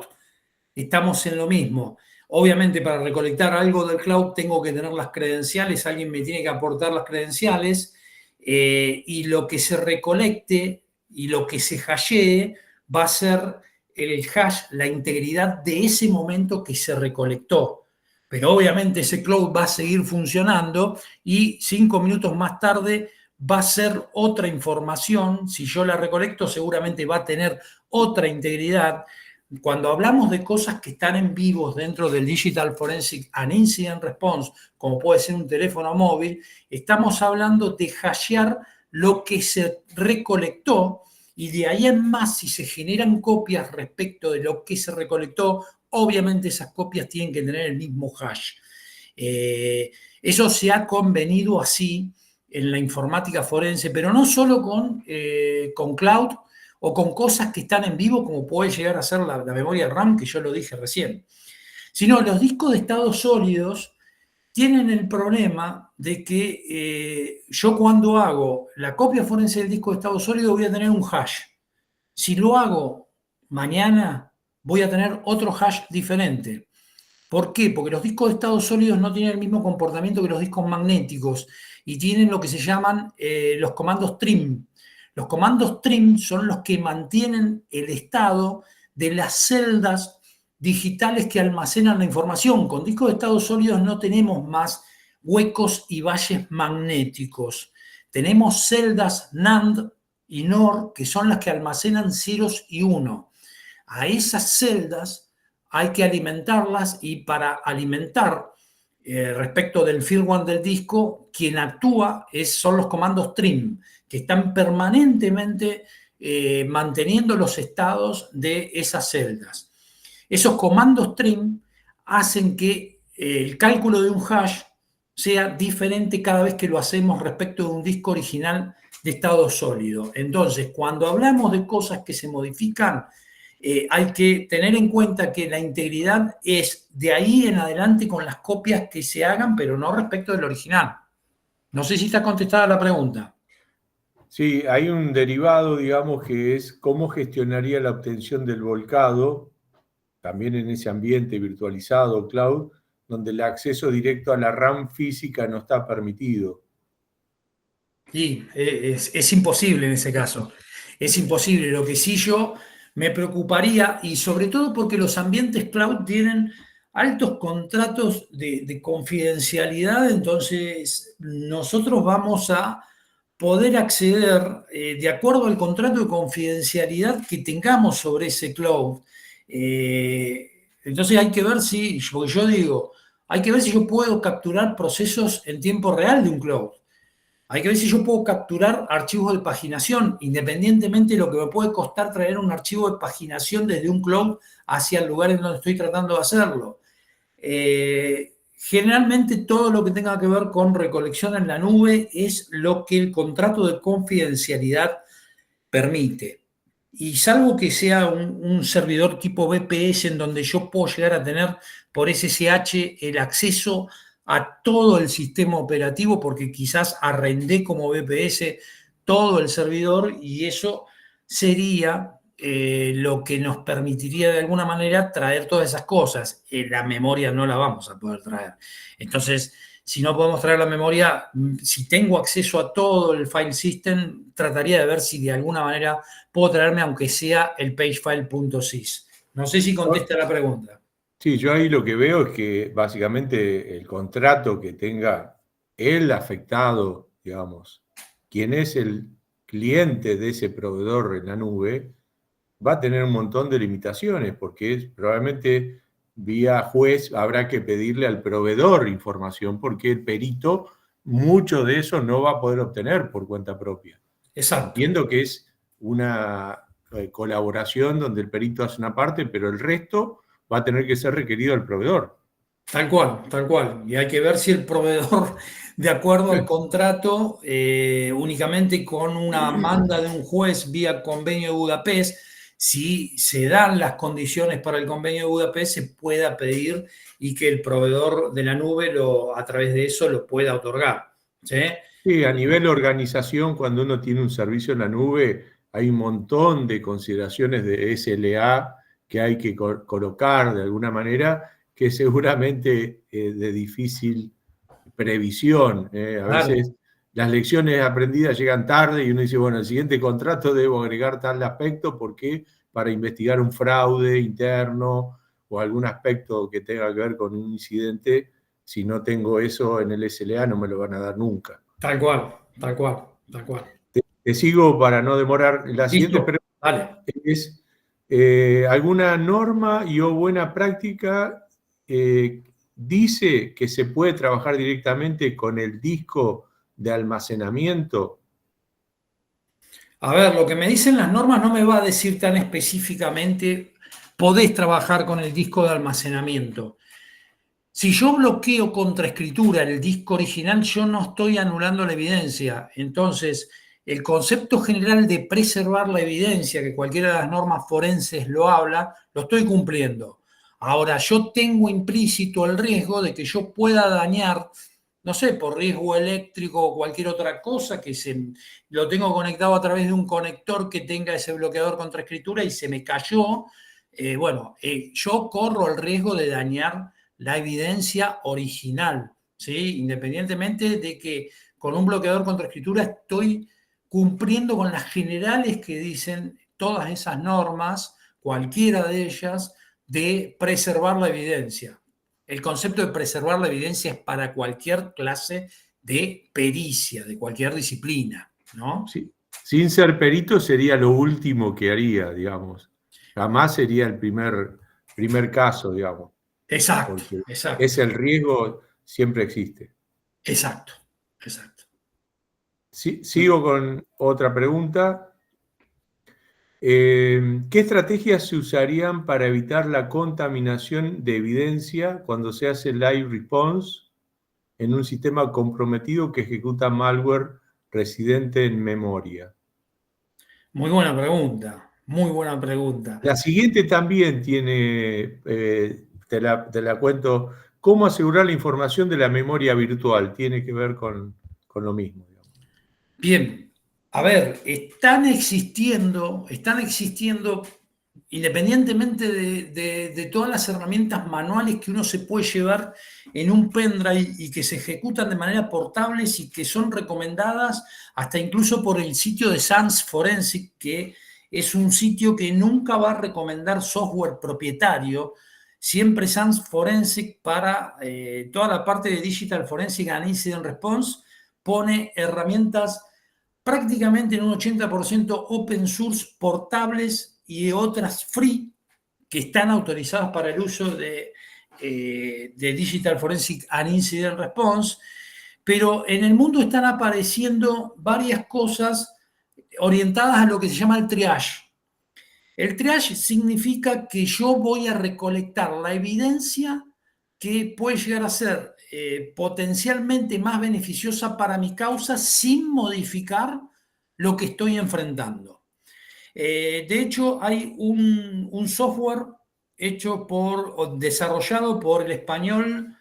S2: Estamos en lo mismo. Obviamente, para recolectar algo del cloud tengo que tener las credenciales, alguien me tiene que aportar las credenciales, y lo que se recolecte y lo que se hashee va a ser el hash, la integridad de ese momento que se recolectó. Pero obviamente ese cloud va a seguir funcionando y 5 minutos más tarde va a ser otra información. Si yo la recolecto, seguramente va a tener otra integridad. Cuando hablamos de cosas que están en vivo dentro del Digital Forensic and Incident Response, como puede ser un teléfono móvil, estamos hablando de hashear lo que se recolectó, y de ahí en más, si se generan copias respecto de lo que se recolectó, obviamente esas copias tienen que tener el mismo hash. Eso se ha convenido así en la informática forense, pero no solo con cloud o con cosas que están en vivo, como puede llegar a ser la memoria RAM, que yo lo dije recién, sino los discos de estado sólidos tienen el problema de que yo cuando hago la copia forense del disco de estado sólido voy a tener un hash. Si lo hago mañana, voy a tener otro hash diferente. ¿Por qué? Porque los discos de estado sólidos no tienen el mismo comportamiento que los discos magnéticos y tienen lo que se llaman los comandos trim. Los comandos trim son los que mantienen el estado de las celdas digitales que almacenan la información. Con discos de estado sólidos no tenemos más huecos y valles magnéticos. Tenemos celdas NAND y NOR, que son las que almacenan ceros y uno. A esas celdas hay que alimentarlas, y para alimentar respecto del firmware del disco, quien actúa son los comandos trim, que están permanentemente manteniendo los estados de esas celdas. Esos comandos trim hacen que el cálculo de un hash sea diferente cada vez que lo hacemos respecto de un disco original de estado sólido. Entonces, cuando hablamos de cosas que se modifican, hay que tener en cuenta que la integridad es de ahí en adelante con las copias que se hagan, pero no respecto del original. No sé si está contestada la pregunta.
S1: Sí, hay un derivado, digamos, que es cómo gestionaría la obtención del volcado, también en ese ambiente virtualizado, cloud, donde el acceso directo a la RAM física no está permitido.
S2: Sí, es imposible en ese caso. es imposible. Lo que sí yo me preocuparía, y sobre todo porque los ambientes cloud tienen altos contratos de confidencialidad, entonces nosotros vamos a poder acceder de acuerdo al contrato de confidencialidad que tengamos sobre ese cloud. Entonces hay que ver si, porque yo digo, hay que ver si yo puedo capturar procesos en tiempo real de un cloud. Hay que ver si yo puedo capturar archivos de paginación, independientemente de lo que me puede costar traer un archivo de paginación desde un cloud hacia el lugar en donde estoy tratando de hacerlo. Generalmente todo lo que tenga que ver con recolección en la nube es lo que el contrato de confidencialidad permite. Y salvo que sea un servidor tipo VPS en donde yo puedo llegar a tener por SSH el acceso a todo el sistema operativo, porque quizás arrendé como VPS todo el servidor y eso sería lo que nos permitiría de alguna manera traer todas esas cosas. La memoria no la vamos a poder traer. Entonces, si no podemos traer la memoria, si tengo acceso a todo el file system, trataría de ver si de alguna manera puedo traerme, aunque sea el pagefile.sys. No sé si contesta la pregunta.
S1: Sí, yo ahí lo que veo es que básicamente el contrato que tenga el afectado, digamos, quien es el cliente de ese proveedor en la nube, va a tener un montón de limitaciones, porque probablemente vía juez habrá que pedirle al proveedor información, porque el perito mucho de eso no va a poder obtener por cuenta propia.
S2: Exacto.
S1: Entiendo que es una colaboración donde el perito hace una parte, pero el resto va a tener que ser requerido al proveedor.
S2: Tal cual, tal cual. Y hay que ver si el proveedor, de acuerdo al contrato, únicamente con una manda de un juez vía convenio de Budapest, si se dan las condiciones para el convenio de Budapest, se pueda pedir y que el proveedor de la nube a través de eso lo pueda otorgar. ¿Sí?
S1: Sí, a nivel organización, cuando uno tiene un servicio en la nube, hay un montón de consideraciones de SLA que hay que colocar de alguna manera, que seguramente de difícil previsión. A
S2: Claro,
S1: veces las lecciones aprendidas llegan tarde y uno dice, bueno, el siguiente contrato debo agregar tal aspecto porque para investigar un fraude interno o algún aspecto que tenga que ver con un incidente, si no tengo eso en el SLA no me lo van a dar nunca.
S2: tal cual, tal cual, tal cual.
S1: Te sigo para no demorar. La siguiente
S2: Listo,
S1: pregunta
S2: dale.
S1: es, ¿alguna norma y o buena práctica dice que se puede trabajar directamente con el disco de almacenamiento?
S2: A ver, lo que me dicen las normas no me va a decir tan específicamente, podés trabajar con el disco de almacenamiento. Si yo bloqueo contra escritura el disco original, yo no estoy anulando la evidencia. Entonces, el concepto general de preservar la evidencia, que cualquiera de las normas forenses lo habla, lo estoy cumpliendo. Ahora, yo tengo implícito el riesgo de que yo pueda dañar, no sé, por riesgo eléctrico o cualquier otra cosa, lo tengo conectado a través de un conector que tenga ese bloqueador contra escritura y se me cayó. Yo corro el riesgo de dañar la evidencia original, ¿sí? Independientemente de que con un bloqueador contra escritura estoy cumpliendo con las generales que dicen todas esas normas, cualquiera de ellas, de preservar la evidencia. El concepto de preservar la evidencia es para cualquier clase de pericia, de cualquier disciplina, ¿no?
S1: Sí. Sin ser perito sería lo último que haría, digamos. Jamás sería el primer caso, digamos,
S2: Exacto,
S1: porque
S2: exacto,
S1: es el riesgo, siempre existe.
S2: exacto, exacto.
S1: Sigo con otra pregunta. ¿Qué estrategias se usarían para evitar la contaminación de evidencia cuando se hace live response en un sistema comprometido que ejecuta malware residente en memoria?
S2: Muy buena pregunta, muy buena pregunta.
S1: La siguiente también tiene, te la cuento, cómo asegurar la información de la memoria virtual. Tiene que ver con lo mismo, digamos.
S2: Bien, a ver, están existiendo independientemente de todas las herramientas manuales que uno se puede llevar en un pendrive y que se ejecutan de manera portables y que son recomendadas hasta incluso por el sitio de Sans Forensic, que es un sitio que nunca va a recomendar software propietario. Siempre Sans Forensic, para toda la parte de Digital Forensic and Incident Response, pone herramientas prácticamente en un 80% open source, portables, y otras free que están autorizadas para el uso de Digital Forensic and Incident Response. Pero en el mundo están apareciendo varias cosas orientadas a lo que se llama el triage. El triage significa que yo voy a recolectar la evidencia que puede llegar a ser potencialmente más beneficiosa para mi causa sin modificar lo que estoy enfrentando. De hecho, hay un software hecho o desarrollado por el español,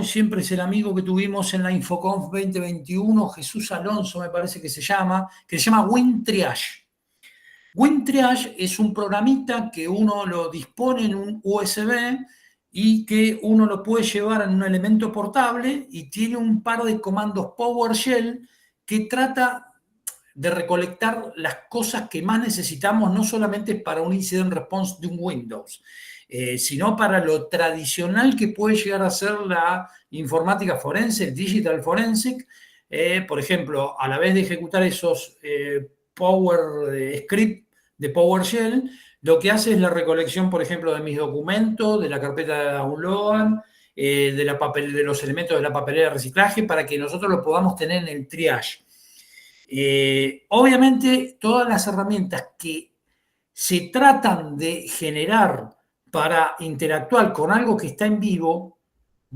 S2: siempre es el amigo que tuvimos en la Infoconf 2021, Jesús Alonso me parece que se llama WinTriage. WinTriage es un programita que uno lo dispone en un USB y que uno lo puede llevar en un elemento portable, y tiene un par de comandos PowerShell que trata de recolectar las cosas que más necesitamos, no solamente para un incident response de un Windows, sino para lo tradicional que puede llegar a ser la informática forense, el digital forensic. Por ejemplo, a la vez de ejecutar esos Power Script de PowerShell, lo que hace es la recolección, por ejemplo, de mis documentos, de la carpeta de download, de los elementos de la papelera de reciclaje, para que nosotros lo podamos tener en el triage. Obviamente, todas las herramientas que se tratan de generar para interactuar con algo que está en vivo,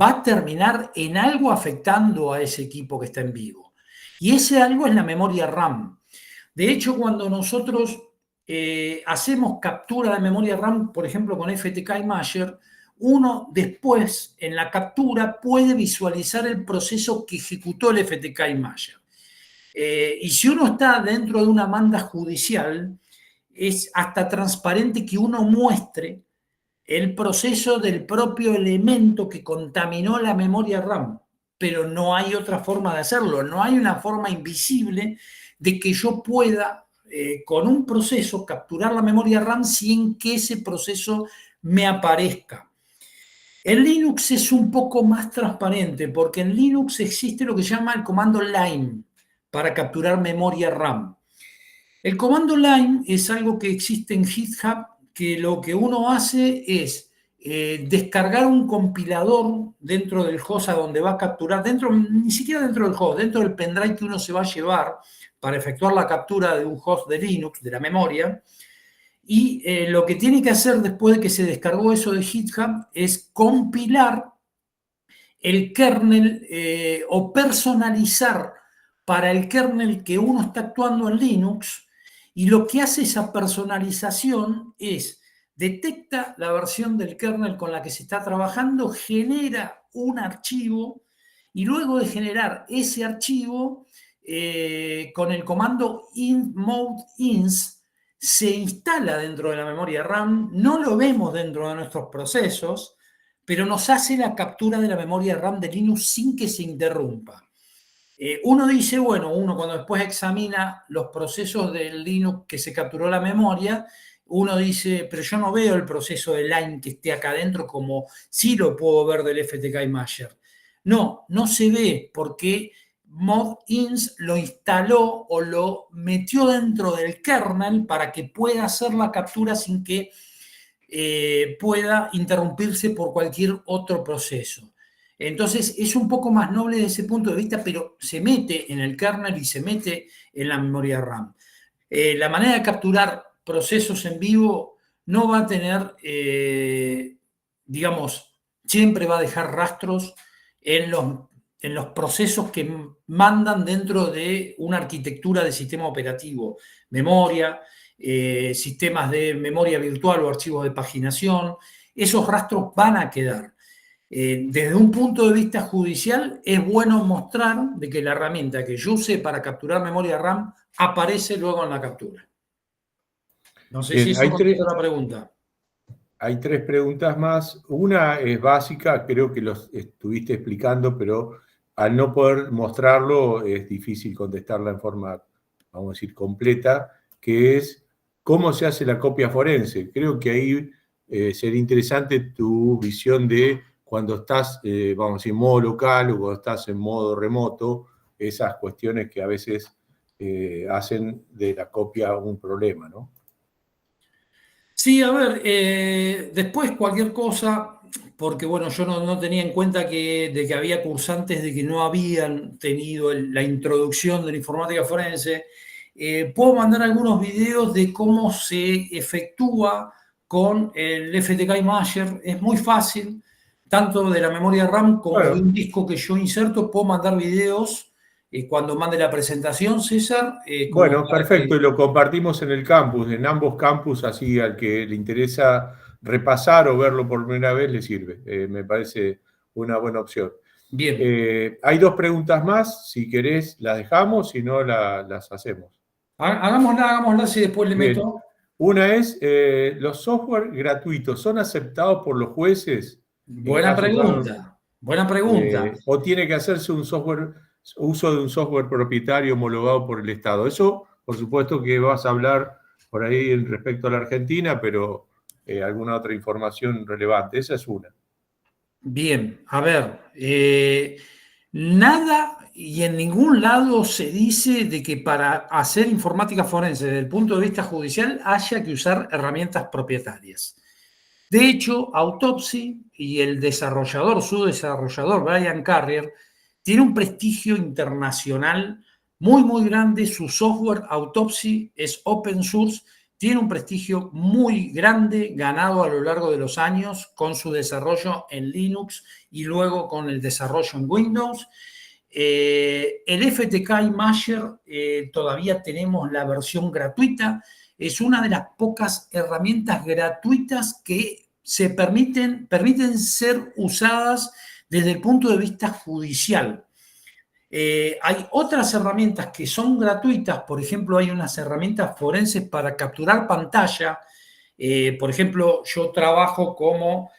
S2: va a terminar en algo afectando a ese equipo que está en vivo. Y ese algo es la memoria RAM. De hecho, cuando nosotros hacemos captura de memoria RAM, por ejemplo, con FTK Imager, uno después, en la captura, puede visualizar el proceso que ejecutó el FTK Imager. Y si uno está dentro de una demanda judicial, es hasta transparente que uno muestre el proceso del propio elemento que contaminó la memoria RAM, pero no hay otra forma de hacerlo, no hay una forma invisible de que yo pueda, con un proceso, capturar la memoria RAM sin que ese proceso me aparezca. En Linux es un poco más transparente, porque en Linux existe lo que se llama el comando line para capturar memoria RAM. El comando line es algo que existe en GitHub, que lo que uno hace es descargar un compilador dentro del host a donde va a capturar, ni siquiera dentro del host, dentro del pendrive que uno se va a llevar para efectuar la captura de un host de Linux, de la memoria. Y lo que tiene que hacer después de que se descargó eso de GitHub es compilar el kernel o personalizar para el kernel que uno está actuando en Linux. Y lo que hace esa personalización es detecta la versión del kernel con la que se está trabajando, genera un archivo, y luego de generar ese archivo, con el comando mode-ins, se instala dentro de la memoria RAM. No lo vemos dentro de nuestros procesos, pero nos hace la captura de la memoria RAM de Linux sin que se interrumpa. Uno dice, bueno, uno cuando después examina los procesos del Linux que se capturó la memoria, uno dice, pero yo no veo el proceso de line que esté acá adentro como sí lo puedo ver del FTK Imager. No, no se ve porque modins lo instaló o lo metió dentro del kernel para que pueda hacer la captura sin que pueda interrumpirse por cualquier otro proceso. Entonces es un poco más noble desde ese punto de vista, pero se mete en el kernel y se mete en la memoria RAM. La manera de capturar procesos en vivo no va a tener, digamos, siempre va a dejar rastros en los procesos que mandan dentro de una arquitectura de sistema operativo, memoria, sistemas de memoria virtual o archivos de paginación. Esos rastros van a quedar. Desde un punto de vista judicial, es bueno mostrar de que la herramienta que yo usé para capturar memoria RAM aparece luego en la captura. No sé si
S1: Bien,
S2: eso contesta la pregunta.
S1: hay tres preguntas más. Una es básica, creo que los estuviste explicando, pero al no poder mostrarlo es difícil contestarla en forma, vamos a decir, completa, que es cómo se hace la copia forense. Creo que ahí sería interesante tu visión de cuando estás, vamos a decir, en modo local o cuando estás en modo remoto, esas cuestiones que a veces hacen de la copia un problema, ¿no?
S2: Sí, a ver, después cualquier cosa, porque bueno, yo no tenía en cuenta de que había cursantes de que no habían tenido la introducción de la informática forense. Puedo mandar algunos videos de cómo se efectúa con el FTK Imager. Es muy fácil, tanto de la memoria RAM como de un
S1: Bueno,
S2: disco que yo inserto. Puedo mandar videos cuando mande la presentación, César, como
S1: bueno,
S2: para
S1: perfecto,
S2: que...
S1: y lo compartimos en el campus, en ambos campus, así al que le interesa repasar o verlo por primera vez le sirve. Me parece una buena opción.
S2: Bien.
S1: Hay dos preguntas más, si querés las dejamos, si no las hacemos.
S2: Hagámosla, si después le
S1: Bien,
S2: meto.
S1: una es, ¿los software gratuitos son aceptados por los jueces en
S2: Buena
S1: caso tal,
S2: pregunta, buena pregunta.
S1: o tiene que hacerse un software, uso de un software propietario homologado por el Estado? Eso, por supuesto que vas a hablar por ahí respecto a la Argentina, pero alguna otra información relevante. Esa es una.
S2: Bien, a ver, nada y en ningún lado se dice de que para hacer informática forense desde el punto de vista judicial haya que usar herramientas propietarias. De hecho, Autopsy y el desarrollador, su desarrollador, Brian Carrier, tiene un prestigio internacional muy, muy grande. Su software Autopsy es open source, tiene un prestigio muy grande, ganado a lo largo de los años con su desarrollo en Linux y luego con el desarrollo en Windows. El FTK Imager todavía tenemos la versión gratuita. Es una de las pocas herramientas gratuitas que permiten ser usadas desde el punto de vista judicial. Hay otras herramientas que son gratuitas, por ejemplo, hay unas herramientas forenses para capturar pantalla. Por ejemplo, yo trabajo como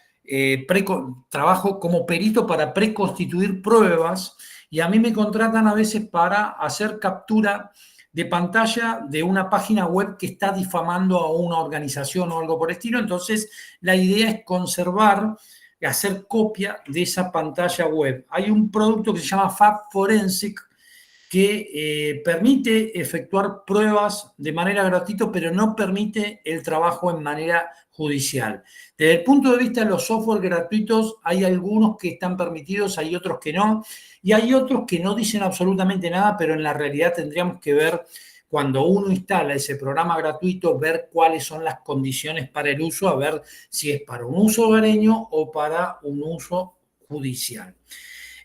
S2: perito para preconstituir pruebas y a mí me contratan a veces para hacer captura de pantalla de una página web que está difamando a una organización o algo por el estilo. Entonces, la idea es conservar, hacer copia de esa pantalla web. Hay un producto que se llama Fab Forensic que permite efectuar pruebas de manera gratuita, pero no permite el trabajo en manera judicial. Desde el punto de vista de los software gratuitos, hay algunos que están permitidos, hay otros que no, y hay otros que no dicen absolutamente nada, pero en la realidad tendríamos que ver cuando uno instala ese programa gratuito, ver cuáles son las condiciones para el uso, a ver si es para un uso hogareño o para un uso judicial.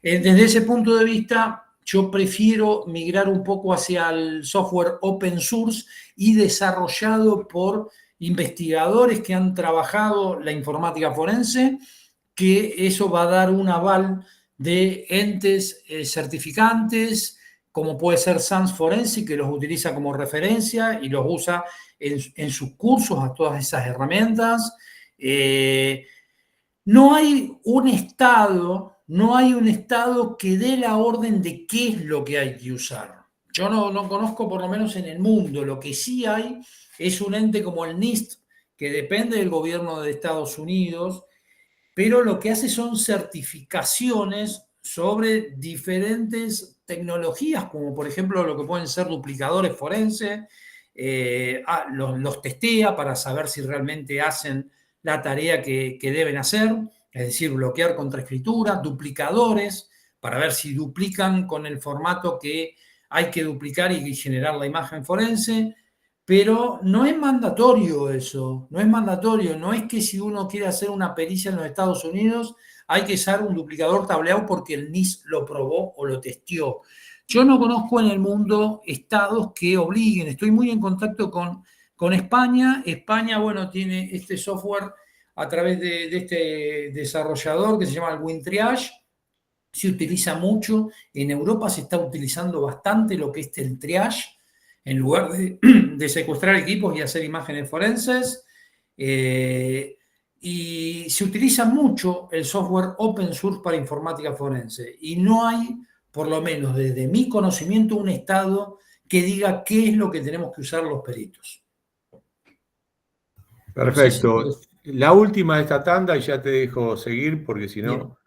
S2: Desde ese punto de vista, yo prefiero migrar un poco hacia el software open source y desarrollado por investigadores que han trabajado la informática forense, que eso va a dar un aval de entes certificantes, como puede ser SANS Forensic, que los utiliza como referencia y los usa en sus cursos a todas esas herramientas. No hay un estado, no hay un estado que dé la orden de qué es lo que hay que usar. Yo no conozco, por lo menos en el mundo. Lo que sí hay es un ente como el NIST, que depende del gobierno de Estados Unidos, pero lo que hace son certificaciones sobre diferentes tecnologías, como por ejemplo lo que pueden ser duplicadores forenses. Los testea para saber si realmente hacen la tarea que deben hacer, es decir, bloquear contra escritura, duplicadores, para ver si duplican con el formato que hay que duplicar y generar la imagen forense. Pero no es mandatorio eso, no es mandatorio, no es que si uno quiere hacer una pericia en los Estados Unidos hay que usar un duplicador tableado porque el NIS lo probó o lo testió. Yo no conozco en el mundo estados que obliguen, estoy muy en contacto con España. España, bueno, tiene este software a través de este desarrollador que se llama el WinTriage, se utiliza mucho, en Europa se está utilizando bastante lo que es el triage. en lugar de secuestrar equipos y hacer imágenes forenses. Y se utiliza mucho el software open source para informática forense. Y no hay, por lo menos desde mi conocimiento, un estado que diga qué es lo que tenemos que usar los peritos.
S1: Perfecto.
S2: No sé si
S1: la última de esta tanda y ya te dejo seguir porque si
S2: bien.
S1: no,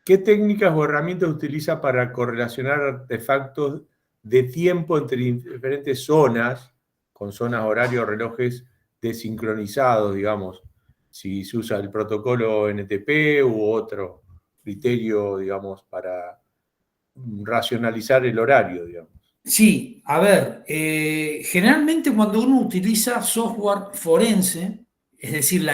S1: ¿qué técnicas o herramientas utiliza para correlacionar artefactos de tiempo entre diferentes zonas, con zonas, horarios, relojes desincronizados, digamos? Si se usa el protocolo NTP u otro criterio, digamos, para racionalizar el horario, digamos.
S2: Sí, a ver, generalmente cuando uno utiliza software forense, es decir,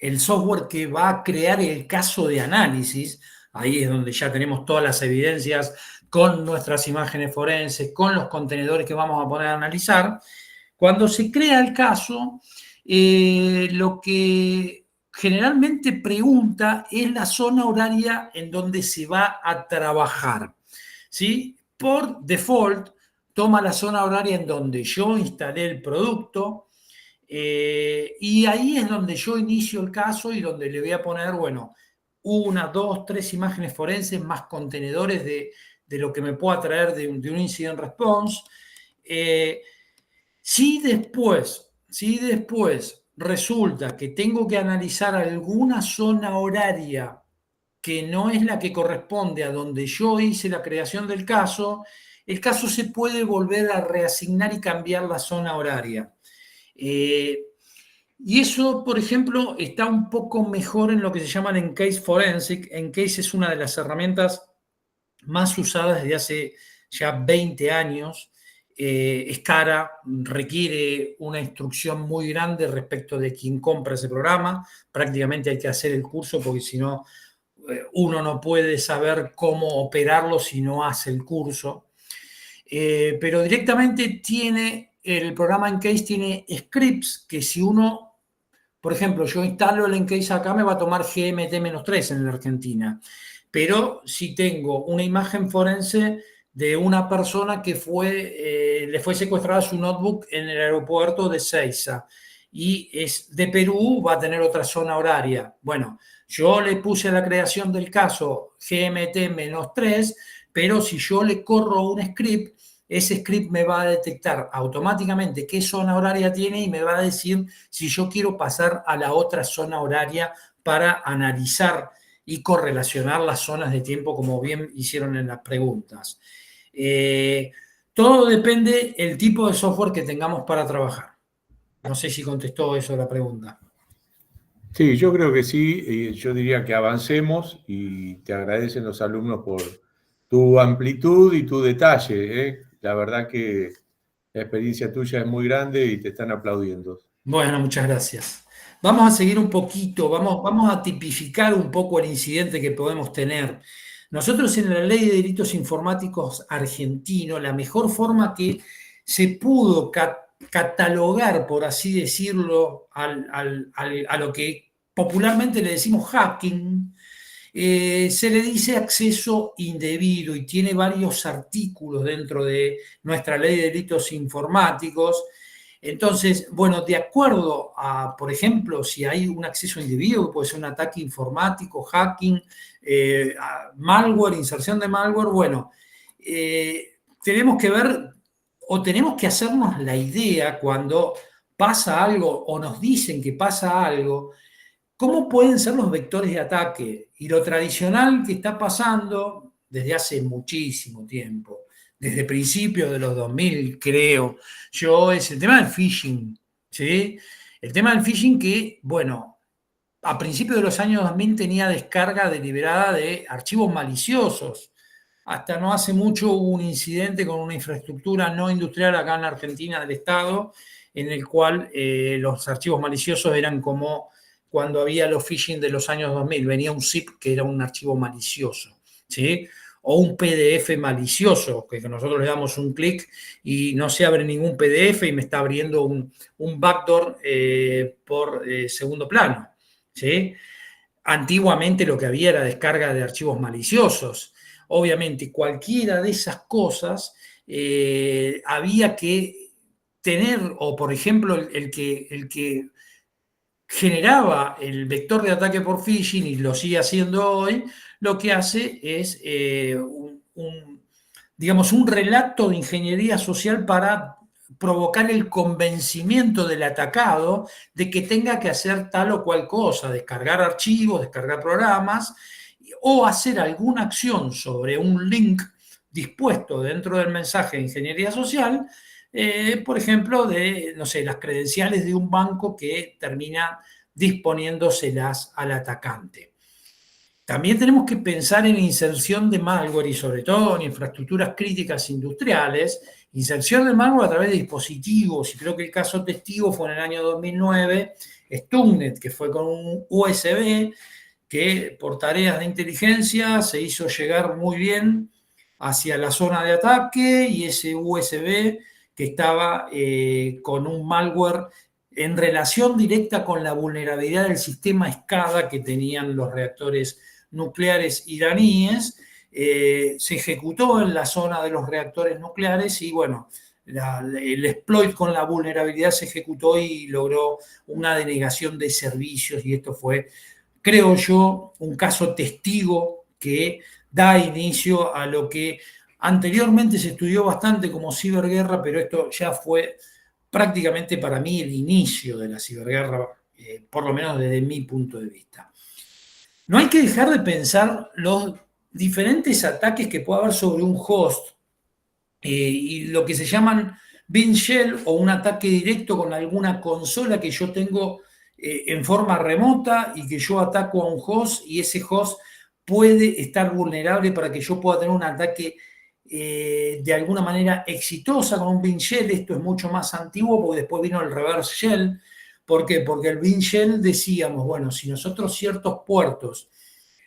S2: el software que va a crear el caso de análisis, ahí es donde ya tenemos todas las evidencias con nuestras imágenes forenses, con los contenedores que vamos a poner a analizar. Cuando se crea el caso, lo que generalmente pregunta es la zona horaria en donde se va a trabajar, ¿sí? Por default, toma la zona horaria en donde yo instalé el producto, y ahí es donde yo inicio el caso y donde le voy a poner, bueno, 1, 2, 3 imágenes forenses más contenedores de lo que me pueda traer de un incident response. Si después resulta que tengo que analizar alguna zona horaria que no es la que corresponde a donde yo hice la creación del caso, el caso se puede volver a reasignar y cambiar la zona horaria. Y eso, por ejemplo, está un poco mejor en lo que se llama el Encase Forensic. Encase es una de las herramientas más usadas desde hace ya 20 años. Es cara, requiere una instrucción muy grande respecto de quien compra ese programa. Prácticamente hay que hacer el curso porque si no, uno no puede saber cómo operarlo si no hace el curso. Pero directamente el programa Encase tiene scripts que si uno, por ejemplo, yo instalo el Encase acá, me va a tomar GMT-3 en la Argentina. Pero si tengo una imagen forense de una persona que le fue secuestrada su notebook en el aeropuerto de Ezeiza y es de Perú, va a tener otra zona horaria. Bueno, yo le puse a la creación del caso GMT-3, pero si yo le corro un script, ese script me va a detectar automáticamente qué zona horaria tiene y me va a decir si yo quiero pasar a la otra zona horaria para analizar y correlacionar las zonas de tiempo como bien hicieron en las preguntas. Todo depende del tipo de software que tengamos para trabajar. No sé si contestó eso la pregunta.
S1: Sí, yo creo que sí. Yo diría que avancemos y te agradecen los alumnos por tu amplitud y tu detalle, ¿eh? La verdad que la experiencia tuya es muy grande y te están aplaudiendo.
S2: Bueno, muchas gracias. Vamos a seguir un poquito, vamos a tipificar un poco el incidente que podemos tener. Nosotros en la Ley de Delitos Informáticos argentino, la mejor forma que se pudo catalogar, por así decirlo, a lo que popularmente le decimos hacking, se le dice acceso indebido y tiene varios artículos dentro de nuestra Ley de Delitos Informáticos. Entonces, bueno, de acuerdo a, por ejemplo, si hay un acceso indebido, puede ser un ataque informático, hacking, malware, inserción de malware, bueno, tenemos que ver o tenemos que hacernos la idea cuando pasa algo o nos dicen que pasa algo, cómo pueden ser los vectores de ataque. Y lo tradicional que está pasando desde hace muchísimo tiempo, desde principios de los 2000, creo yo, es el tema del phishing, ¿sí? El tema del phishing que, bueno, a principios de los años 2000 tenía descarga deliberada de archivos maliciosos. Hasta no hace mucho hubo un incidente con una infraestructura no industrial acá en la Argentina del Estado, en el cual los archivos maliciosos eran como cuando había los phishing de los años 2000. Venía un zip que era un archivo malicioso, ¿sí? O un PDF malicioso, que nosotros le damos un clic y no se abre ningún PDF y me está abriendo un backdoor por segundo plano, ¿sí? Antiguamente lo que había era descarga de archivos maliciosos. Obviamente, cualquiera de esas cosas había que tener, o por ejemplo, el que generaba el vector de ataque por phishing y lo sigue haciendo hoy, lo que hace es digamos, un relato de ingeniería social para provocar el convencimiento del atacado de que tenga que hacer tal o cual cosa, descargar archivos, descargar programas o hacer alguna acción sobre un link dispuesto dentro del mensaje de ingeniería social, por ejemplo, de, no sé, las credenciales de un banco que termina disponiéndoselas al atacante. También tenemos que pensar en inserción de malware y sobre todo en infraestructuras críticas industriales, inserción de malware a través de dispositivos, y creo que el caso testigo fue en el año 2009, Stuxnet, que fue con un USB que por tareas de inteligencia se hizo llegar muy bien hacia la zona de ataque, y ese USB que estaba con un malware en relación directa con la vulnerabilidad del sistema SCADA que tenían los reactores nucleares iraníes, se ejecutó en la zona de los reactores nucleares y bueno, el exploit con la vulnerabilidad se ejecutó y logró una denegación de servicios, y esto fue, creo yo, un caso testigo que da inicio a lo que anteriormente se estudió bastante como ciberguerra, pero esto ya fue prácticamente para mí el inicio de la ciberguerra, por lo menos desde mi punto de vista. No hay que dejar de pensar los diferentes ataques que puede haber sobre un host y lo que se llaman bin shell o un ataque directo con alguna consola que yo tengo en forma remota y que yo ataco a un host y ese host puede estar vulnerable para que yo pueda tener un ataque de alguna manera exitosa con un bin shell. Esto es mucho más antiguo porque después vino el reverse shell. ¿Por qué? Porque el bin shell decíamos, bueno, si nosotros ciertos puertos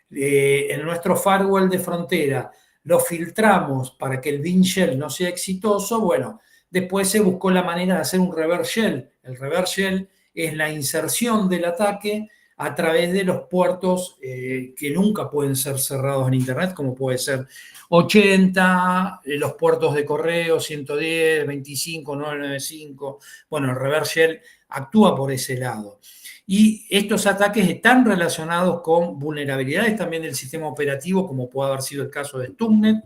S2: en nuestro firewall de frontera lo filtramos para que el bin shell no sea exitoso, bueno, después se buscó la manera de hacer un reverse shell. El reverse shell es la inserción del ataque a través de los puertos que nunca pueden ser cerrados en Internet, como puede ser 80, los puertos de correo 110, 25, 995. Bueno, el reverse shell actúa por ese lado. Y estos ataques están relacionados con vulnerabilidades también del sistema operativo, como puede haber sido el caso de Stuxnet,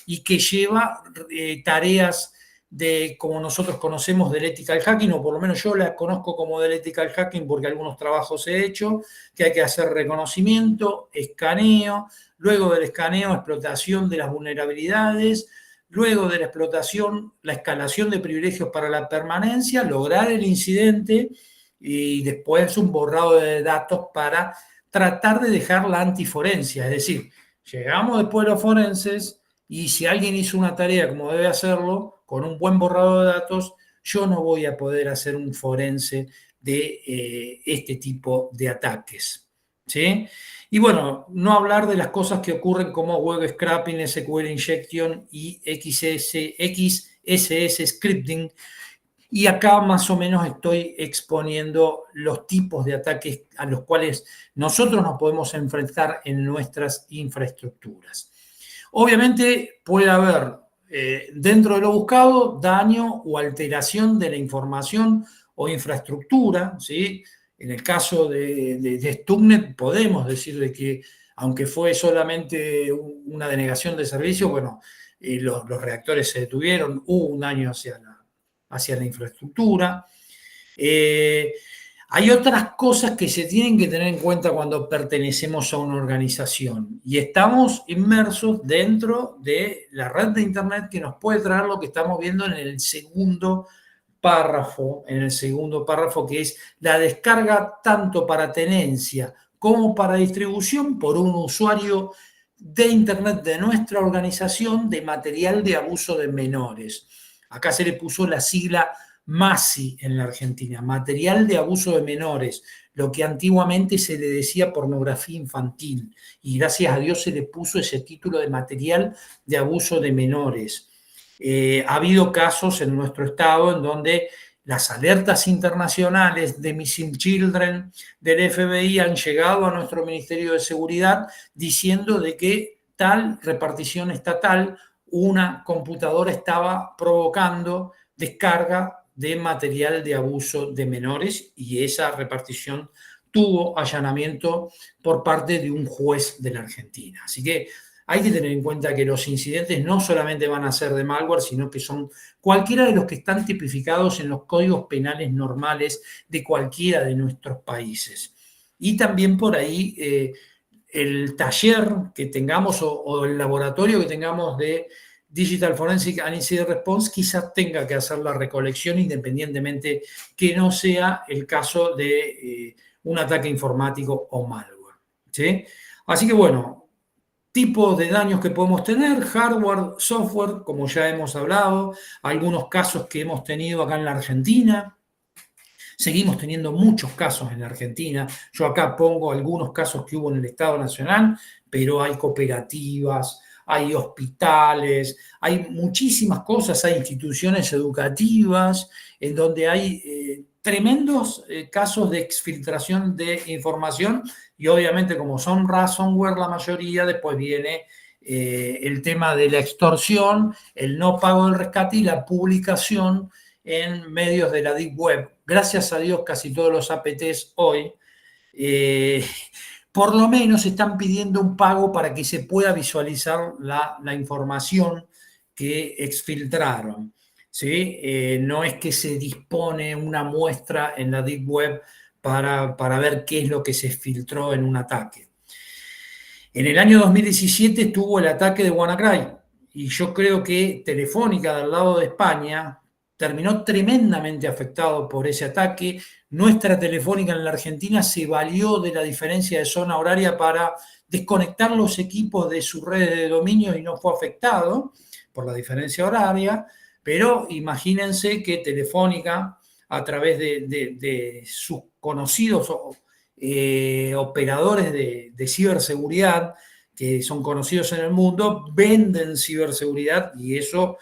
S2: y que lleva tareas de, como nosotros conocemos, del ethical hacking, o por lo menos yo la conozco como del ethical hacking porque algunos trabajos he hecho, que hay que hacer reconocimiento, escaneo, luego del escaneo, explotación de las vulnerabilidades, luego de la explotación, la escalación de privilegios para la permanencia, lograr el incidente y después un borrado de datos para tratar de dejar la antiforencia. Es decir, llegamos después de los forenses y si alguien hizo una tarea como debe hacerlo, con un buen borrado de datos, yo no voy a poder hacer un forense de este tipo de ataques. ¿Sí? Y bueno, no hablar de las cosas que ocurren como web scraping, SQL injection y XSS scripting. Y acá más o menos estoy exponiendo los tipos de ataques a los cuales nosotros nos podemos enfrentar en nuestras infraestructuras. Obviamente puede haber dentro de lo buscado daño o alteración de la información o infraestructura, ¿sí? En el caso de Stuxnet podemos decir de que aunque fue solamente una denegación de servicio, bueno, los reactores se detuvieron, hubo un daño hacia la infraestructura. Hay otras cosas que se tienen que tener en cuenta cuando pertenecemos a una organización y estamos inmersos dentro de la red de Internet que nos puede traer lo que estamos viendo en el segundo párrafo, que es la descarga tanto para tenencia como para distribución por un usuario de Internet de nuestra organización de material de abuso de menores. Acá se le puso la sigla MASI en la Argentina, material de abuso de menores, lo que antiguamente se le decía pornografía infantil, y gracias a Dios se le puso ese título de material de abuso de menores. Ha habido casos en nuestro estado en donde las alertas internacionales de Missing Children del FBI han llegado a nuestro Ministerio de Seguridad diciendo de que tal repartición estatal, una computadora estaba provocando descarga de material de abuso de menores, y esa repartición tuvo allanamiento por parte de un juez de la Argentina. Así que hay que tener en cuenta que los incidentes no solamente van a ser de malware, sino que son cualquiera de los que están tipificados en los códigos penales normales de cualquiera de nuestros países. Y también por ahí el taller que tengamos o el laboratorio que tengamos de Digital Forensic and Incident Response quizás tenga que hacer la recolección, independientemente que no sea el caso de un ataque informático o malware, ¿sí? Así que bueno, tipos de daños que podemos tener: hardware, software, como ya hemos hablado, algunos casos que hemos tenido acá en la Argentina. Seguimos teniendo muchos casos en la Argentina. Yo acá pongo algunos casos que hubo en el Estado Nacional, pero hay cooperativas, hay hospitales, hay muchísimas cosas, hay instituciones educativas en donde hay tremendos casos de exfiltración de información, y obviamente como son ransomware la mayoría, después viene el tema de la extorsión, el no pago del rescate y la publicación en medios de la Deep Web. Gracias a Dios, casi todos los APTs hoy por lo menos están pidiendo un pago para que se pueda visualizar la información que exfiltraron, ¿sí? No es que se dispone una muestra en la Deep Web para ver qué es lo que se filtró en un ataque. En el año 2017 estuvo el ataque de WannaCry, y yo creo que Telefónica, del lado de España, terminó tremendamente afectado por ese ataque. Nuestra Telefónica en la Argentina se valió de la diferencia de zona horaria para desconectar los equipos de sus redes de dominio y no fue afectado por la diferencia horaria, pero imagínense que Telefónica, a través de sus conocidos operadores de ciberseguridad, que son conocidos en el mundo, venden ciberseguridad, y eso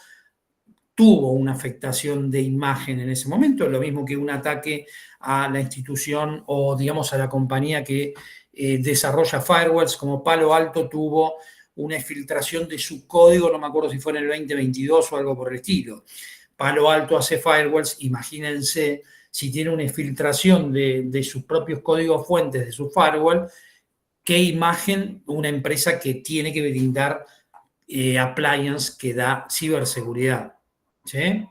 S2: tuvo una afectación de imagen en ese momento, lo mismo que un ataque a la institución o, digamos, a la compañía que desarrolla firewalls, como Palo Alto tuvo una exfiltración de su código, no me acuerdo si fue en el 2022 o algo por el estilo. Palo Alto hace firewalls, imagínense si tiene una exfiltración de sus propios códigos fuentes de su firewall, qué imagen una empresa que tiene que brindar appliance que da ciberseguridad, ¿sí?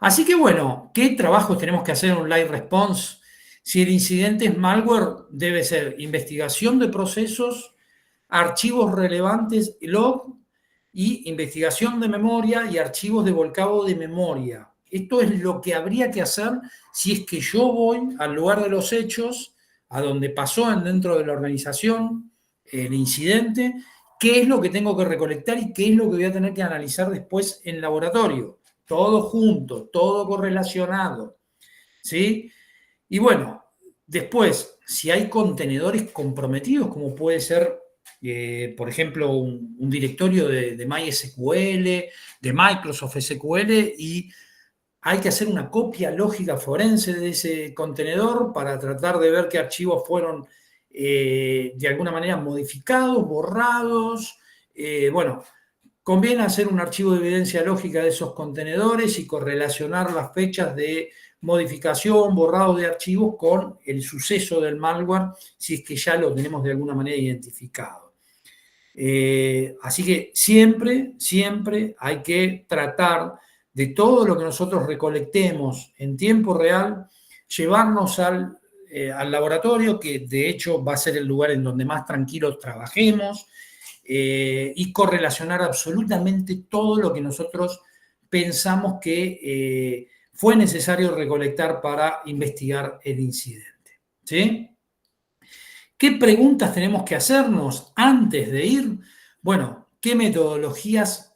S2: Así que bueno, ¿qué trabajos tenemos que hacer en un live response? Si el incidente es malware, debe ser investigación de procesos, archivos relevantes, log, y investigación de memoria y archivos de volcado de memoria. Esto es lo que habría que hacer si es que yo voy al lugar de los hechos, a donde pasó dentro de la organización el incidente, qué es lo que tengo que recolectar y qué es lo que voy a tener que analizar después en laboratorio. Todo junto, todo correlacionado, ¿sí? Y bueno, después, si hay contenedores comprometidos, como puede ser, por ejemplo, un directorio de MySQL, de Microsoft SQL, y hay que hacer una copia lógica forense de ese contenedor para tratar de ver qué archivos fueron de alguna manera modificados, borrados. Bueno, conviene hacer un archivo de evidencia lógica de esos contenedores y correlacionar las fechas de modificación, borrado de archivos con el suceso del malware, si es que ya lo tenemos de alguna manera identificado. Así que siempre hay que tratar de todo lo que nosotros recolectemos en tiempo real, llevarnos al laboratorio, que de hecho va a ser el lugar en donde más tranquilos trabajemos, y correlacionar absolutamente todo lo que nosotros pensamos que fue necesario recolectar para investigar el incidente, ¿sí? ¿Qué preguntas tenemos que hacernos antes de ir? Bueno, ¿qué metodologías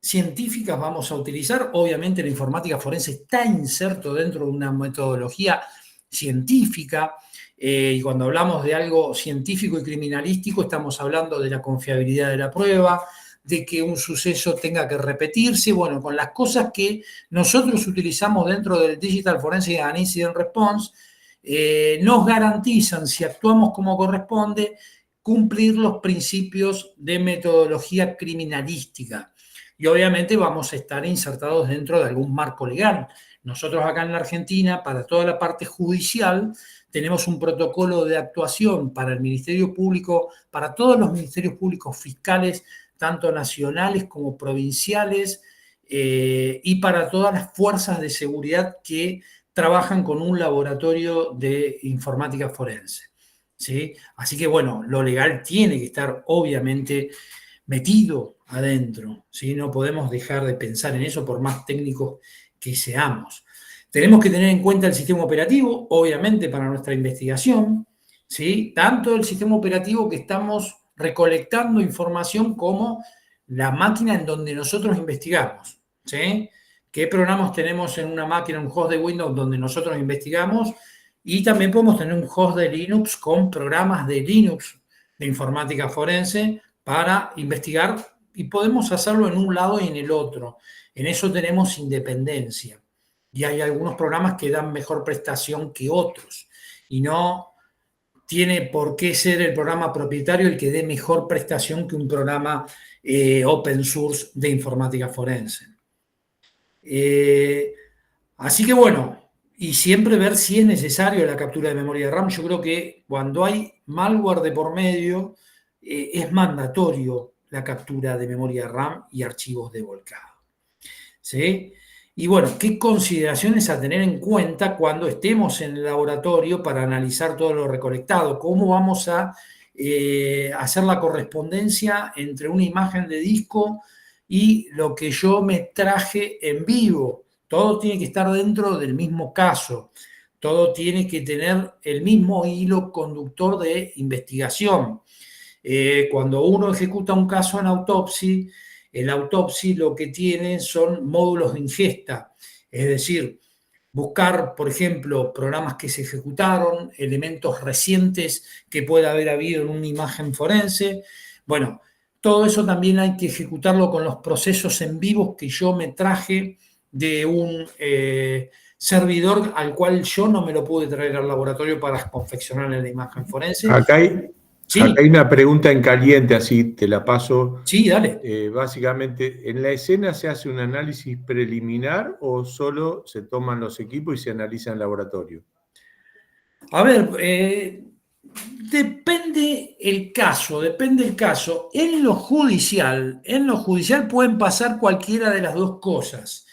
S2: científicas vamos a utilizar? Obviamente la informática forense está inserto dentro de una metodología científica, y cuando hablamos de algo científico y criminalístico estamos hablando de la confiabilidad de la prueba, de que un suceso tenga que repetirse, bueno, con las cosas que nosotros utilizamos dentro del Digital Forensic and Incident Response, nos garantizan, si actuamos como corresponde, cumplir los principios de metodología criminalística. Y obviamente vamos a estar insertados dentro de algún marco legal. Nosotros acá en la Argentina, para toda la parte judicial, tenemos un protocolo de actuación para el Ministerio Público, para todos los ministerios públicos fiscales, tanto nacionales como provinciales, y para todas las fuerzas de seguridad que trabajan con un laboratorio de informática forense. ¿Sí? Así que bueno, lo legal tiene que estar obviamente metido adentro, ¿sí? No podemos dejar de pensar en eso por más técnicos que seamos. Tenemos que tener en cuenta el sistema operativo, obviamente, para nuestra investigación, ¿sí? Tanto el sistema operativo que estamos recolectando información como la máquina en donde nosotros investigamos, ¿sí? ¿Qué programas tenemos en una máquina, un host de Windows donde nosotros investigamos? Y también podemos tener un host de Linux con programas de Linux de informática forense para investigar y podemos hacerlo en un lado y en el otro. En eso tenemos independencia. Y hay algunos programas que dan mejor prestación que otros. Y no tiene por qué ser el programa propietario el que dé mejor prestación que un programa open source de informática forense. Así que bueno, y siempre ver si es necesario la captura de memoria de RAM. Yo creo que cuando hay malware de por medio, es mandatorio la captura de memoria RAM y archivos de volcado. ¿Sí? Y bueno, ¿qué consideraciones a tener en cuenta cuando estemos en el laboratorio para analizar todo lo recolectado? ¿Cómo vamos a hacer la correspondencia entre una imagen de disco y lo que yo me traje en vivo? Todo tiene que estar dentro del mismo caso. Todo tiene que tener el mismo hilo conductor de investigación. Cuando uno ejecuta un caso en autopsia, el autopsia lo que tiene son módulos de ingesta, es decir, buscar, por ejemplo, programas que se ejecutaron, elementos recientes que pueda haber habido en una imagen forense. Bueno, todo eso también hay que ejecutarlo con los procesos en vivos que yo me traje de un servidor al cual yo no me lo pude traer al laboratorio para confeccionar la imagen forense.
S1: Acá hay una pregunta en caliente, así te la paso.
S2: Sí, dale.
S1: Básicamente, ¿en la escena se hace un análisis preliminar o solo se toman los equipos y se analiza en laboratorio?
S2: A ver, depende el caso, depende el caso. En lo judicial pueden pasar cualquiera de las dos cosas.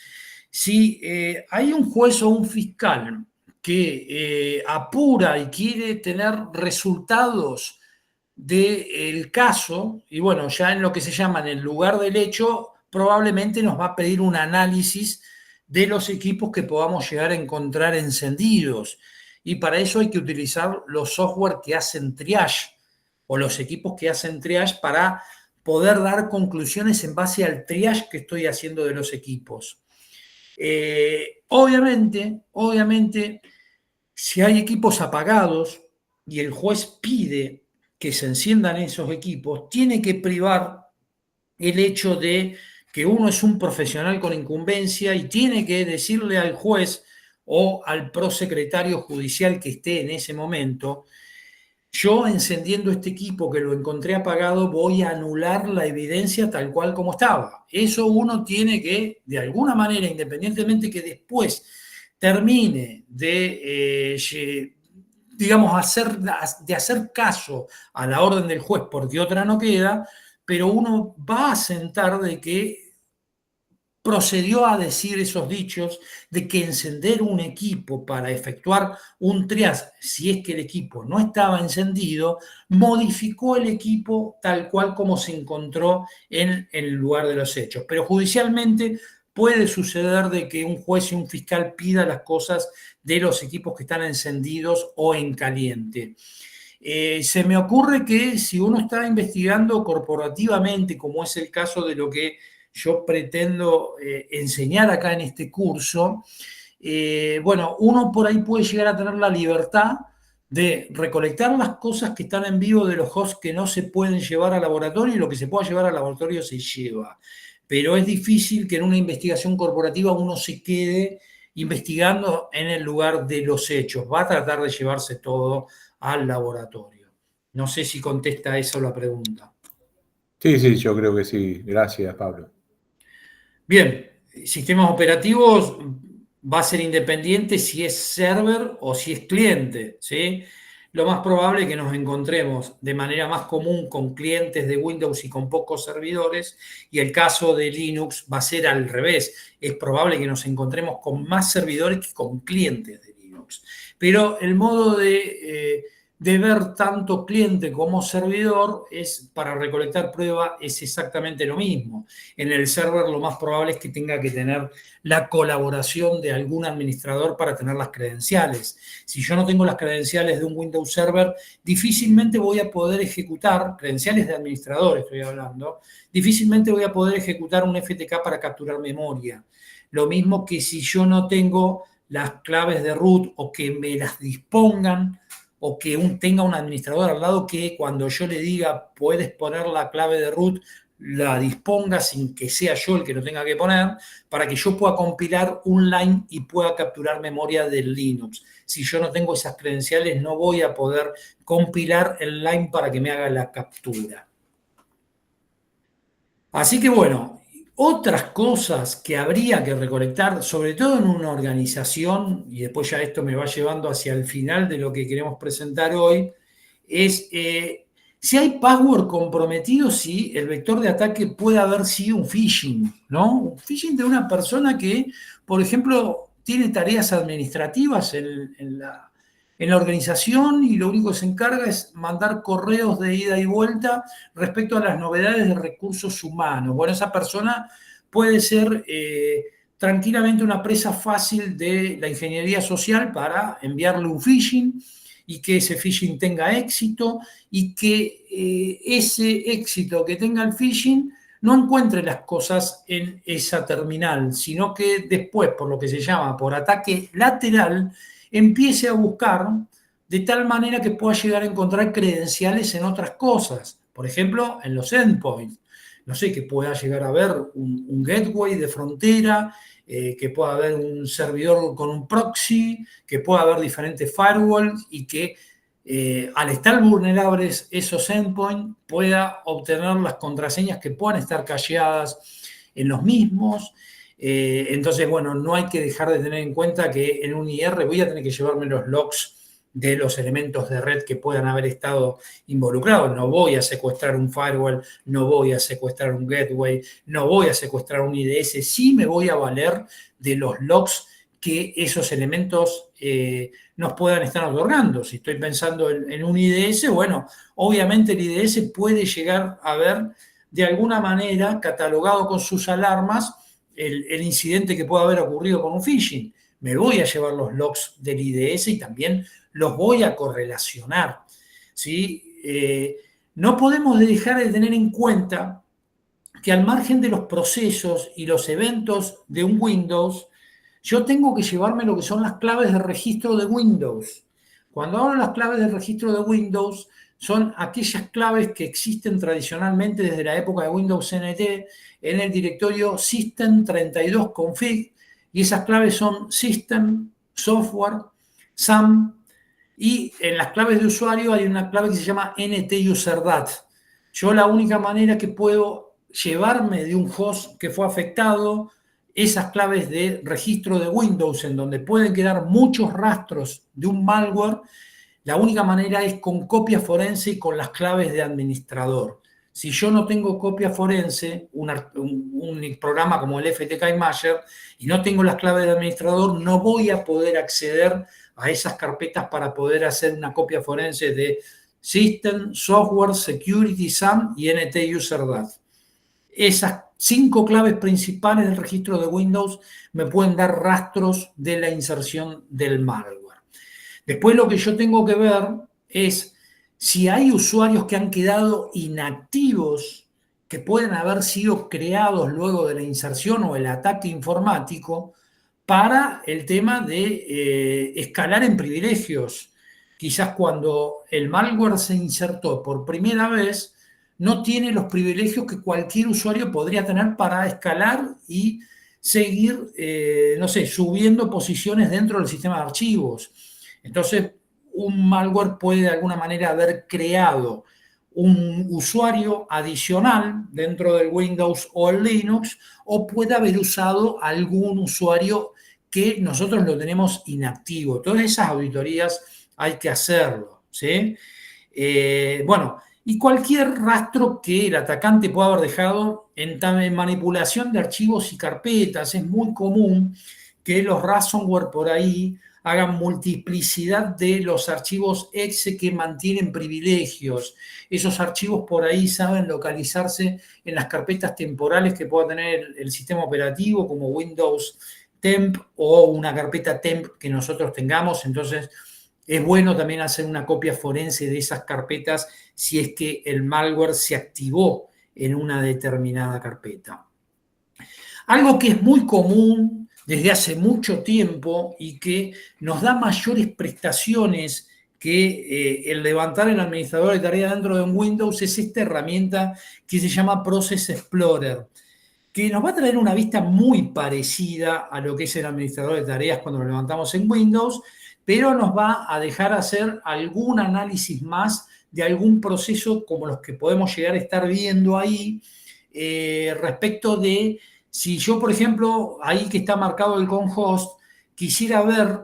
S2: Si hay un juez o un fiscal que apura y quiere tener resultados del caso, y bueno, ya en lo que se llama en el lugar del hecho, probablemente nos va a pedir un análisis de los equipos que podamos llegar a encontrar encendidos. Y para eso hay que utilizar los software que hacen triage o los equipos que hacen triage para poder dar conclusiones en base al triage que estoy haciendo de los equipos. Obviamente, si hay equipos apagados y el juez pide que se enciendan esos equipos, tiene que privar el hecho de que uno es un profesional con incumbencia y tiene que decirle al juez o al prosecretario judicial que esté en ese momento: yo encendiendo este equipo que lo encontré apagado voy a anular la evidencia tal cual como estaba. Eso uno tiene que, de alguna manera, independientemente que después termine de, digamos, hacer caso a la orden del juez porque otra no queda, pero uno va a sentar de que procedió a decir esos dichos de que encender un equipo para efectuar un triage, si es que el equipo no estaba encendido, modificó el equipo tal cual como se encontró en el lugar de los hechos. Pero judicialmente puede suceder de que un juez y un fiscal pida las cosas de los equipos que están encendidos o en caliente. Se me ocurre que si uno está investigando corporativamente, como es el caso de lo que yo pretendo enseñar acá en este curso, bueno, uno por ahí puede llegar a tener la libertad de recolectar las cosas que están en vivo de los hosts que no se pueden llevar al laboratorio, y lo que se pueda llevar al laboratorio se lleva. Pero es difícil que en una investigación corporativa uno se quede investigando en el lugar de los hechos. Va a tratar de llevarse todo al laboratorio. No sé si contesta eso la pregunta.
S1: Sí, yo creo que sí. Gracias, Pablo.
S2: Bien, sistemas operativos, va a ser independiente si es server o si es cliente, ¿sí? Lo más probable es que nos encontremos de manera más común con clientes de Windows y con pocos servidores, y el caso de Linux va a ser al revés. Es probable que nos encontremos con más servidores que con clientes de Linux. Pero el modo de ver tanto cliente como servidor es para recolectar prueba es exactamente lo mismo. En el server lo más probable es que tenga que tener la colaboración de algún administrador para tener las credenciales. Si yo no tengo las credenciales de un Windows Server, difícilmente voy a poder ejecutar, credenciales de administrador estoy hablando, difícilmente voy a poder ejecutar un FTK para capturar memoria. Lo mismo que si yo no tengo las claves de root o que me las dispongan o que tenga un administrador al lado que cuando yo le diga puedes poner la clave de root, la disponga sin que sea yo el que lo tenga que poner, para que yo pueda compilar un line y pueda capturar memoria del Linux. Si yo no tengo esas credenciales, no voy a poder compilar el line para que me haga la captura. Así que bueno, otras cosas que habría que recolectar, sobre todo en una organización, y después ya esto me va llevando hacia el final de lo que queremos presentar hoy, es si hay password comprometido, si el vector de ataque puede haber sido un phishing, ¿no? Un phishing de una persona que, por ejemplo, tiene tareas administrativas en la organización y lo único que se encarga es mandar correos de ida y vuelta respecto a las novedades de recursos humanos. Bueno, esa persona puede ser tranquilamente una presa fácil de la ingeniería social para enviarle un phishing y que ese phishing tenga éxito y que ese éxito que tenga el phishing no encuentre las cosas en esa terminal, sino que después, por lo que se llama por ataque lateral, empiece a buscar de tal manera que pueda llegar a encontrar credenciales en otras cosas. Por ejemplo, en los endpoints. No sé, que pueda llegar a haber un gateway de frontera, que pueda haber un servidor con un proxy, que pueda haber diferentes firewalls y que al estar vulnerables esos endpoints pueda obtener las contraseñas que puedan estar cacheadas en los mismos. Entonces, bueno, no hay que dejar de tener en cuenta que en un IR voy a tener que llevarme los logs de los elementos de red que puedan haber estado involucrados. No voy a secuestrar un firewall, no voy a secuestrar un gateway, no voy a secuestrar un IDS, sí me voy a valer de los logs que esos elementos nos puedan estar otorgando. Si estoy pensando en un IDS, bueno, obviamente el IDS puede llegar a ver de alguna manera catalogado con sus alarmas el incidente que pueda haber ocurrido con un phishing. Me voy a llevar los logs del IDS y también los voy a correlacionar, ¿sí? No podemos dejar de tener en cuenta que al margen de los procesos y los eventos de un Windows, yo tengo que llevarme lo que son las claves de registro de Windows. Cuando hablo de las claves de registro de Windows, son aquellas claves que existen tradicionalmente desde la época de Windows NT en el directorio system32config, y esas claves son system, software, SAM, y en las claves de usuario hay una clave que se llama NTUserDat. Yo la única manera que puedo llevarme de un host que fue afectado esas claves de registro de Windows, en donde pueden quedar muchos rastros de un malware, la única manera es con copia forense y con las claves de administrador. Si yo no tengo copia forense, un programa como el FTK Imager, y no tengo las claves de administrador, no voy a poder acceder a esas carpetas para poder hacer una copia forense de System, Software, Security, SAM y NTUserDat. Esas 5 claves principales del registro de Windows me pueden dar rastros de la inserción del malware. Después lo que yo tengo que ver es si hay usuarios que han quedado inactivos, que pueden haber sido creados luego de la inserción o el ataque informático, para el tema de escalar en privilegios. Quizás cuando el malware se insertó por primera vez, no tiene los privilegios que cualquier usuario podría tener para escalar y seguir, no sé, subiendo posiciones dentro del sistema de archivos. Entonces, un malware puede de alguna manera haber creado un usuario adicional dentro del Windows o el Linux, o puede haber usado algún usuario que nosotros lo tenemos inactivo. Todas esas auditorías hay que hacerlo, ¿sí? Bueno, y cualquier rastro que el atacante pueda haber dejado en manipulación de archivos y carpetas. Es muy común que los ransomware por ahí hagan multiplicidad de los archivos exe que mantienen privilegios. Esos archivos por ahí saben localizarse en las carpetas temporales que pueda tener el sistema operativo, como Windows Temp o una carpeta Temp que nosotros tengamos. Entonces, es bueno también hacer una copia forense de esas carpetas si es que el malware se activó en una determinada carpeta. Algo que es muy común desde hace mucho tiempo y que nos da mayores prestaciones que el levantar el administrador de tareas dentro de un Windows es esta herramienta que se llama Process Explorer, que nos va a traer una vista muy parecida a lo que es el administrador de tareas cuando lo levantamos en Windows, pero nos va a dejar hacer algún análisis más de algún proceso como los que podemos llegar a estar viendo ahí, respecto de si yo, por ejemplo, ahí que está marcado el conhost, quisiera ver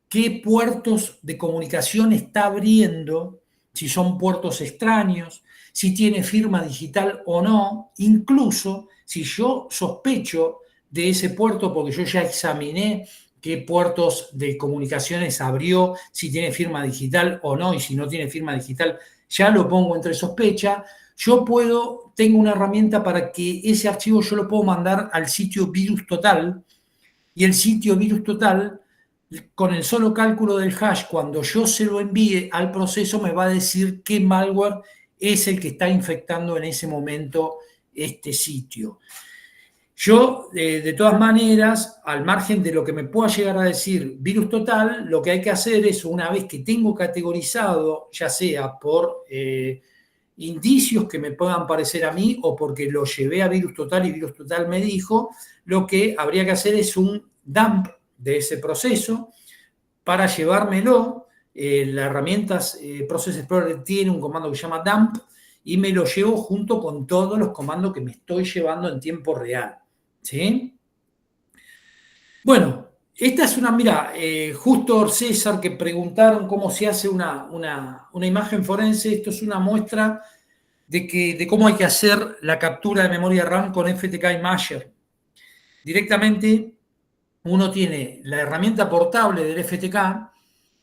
S2: qué puertos de comunicación está abriendo, si son puertos extraños, si tiene firma digital o no, incluso si yo sospecho de ese puerto porque yo ya examiné qué puertos de comunicaciones abrió, si tiene firma digital o no, y si no tiene firma digital, ya lo pongo entre sospecha. Yo tengo una herramienta para que ese archivo yo lo puedo mandar al sitio Virus Total, y el sitio Virus Total, con el solo cálculo del hash, cuando yo se lo envíe al proceso, me va a decir qué malware es el que está infectando en ese momento este sitio. Yo, de todas maneras, al margen de lo que me pueda llegar a decir Virus Total, lo que hay que hacer es, una vez que tengo categorizado, ya sea por indicios que me puedan parecer a mí o porque lo llevé a Virus Total y Virus Total me dijo, lo que habría que hacer es un dump de ese proceso para llevármelo. La herramienta Process Explorer tiene un comando que se llama dump y me lo llevo junto con todos los comandos que me estoy llevando en tiempo real. ¿Sí? Bueno, esta es una, mira, justo César, que preguntaron cómo se hace una imagen forense. Esto es una muestra de cómo hay que hacer la captura de memoria RAM con FTK Imager. Directamente uno tiene la herramienta portable del FTK,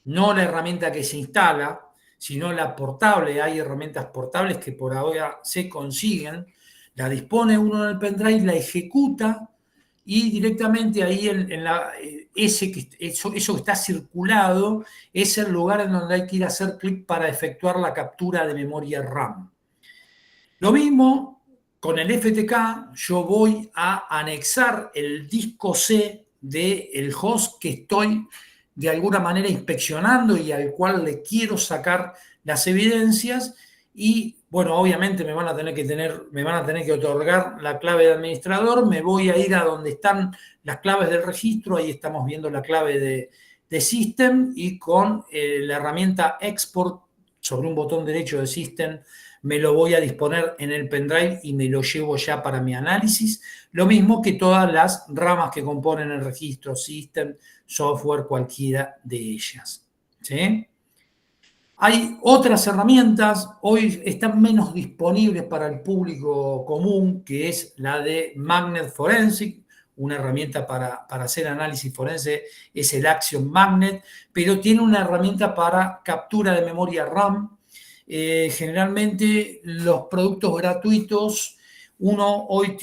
S2: no la herramienta que se instala, sino la portable. Hay herramientas portables que por ahora se consiguen. La dispone uno en el pendrive, la ejecuta y directamente ahí eso que está circulado es el lugar en donde hay que ir a hacer clic para efectuar la captura de memoria RAM. Lo mismo con el FTK, yo voy a anexar el disco C del host que estoy de alguna manera inspeccionando y al cual le quiero sacar las evidencias. Y bueno, obviamente me van a tener que otorgar la clave de administrador. Me voy a ir a donde están las claves del registro. Ahí estamos viendo la clave de System, y con la herramienta Export sobre un botón derecho de System me lo voy a disponer en el pendrive y me lo llevo ya para mi análisis. Lo mismo que todas las ramas que componen el registro, System, Software, cualquiera de ellas. ¿Sí? Hay otras herramientas, hoy están menos disponibles para el público común, que es la de Magnet Forensic. Una herramienta para hacer análisis forense es el Axiom Magnet, pero tiene una herramienta para captura de memoria RAM. Generalmente los productos gratuitos, uno hoy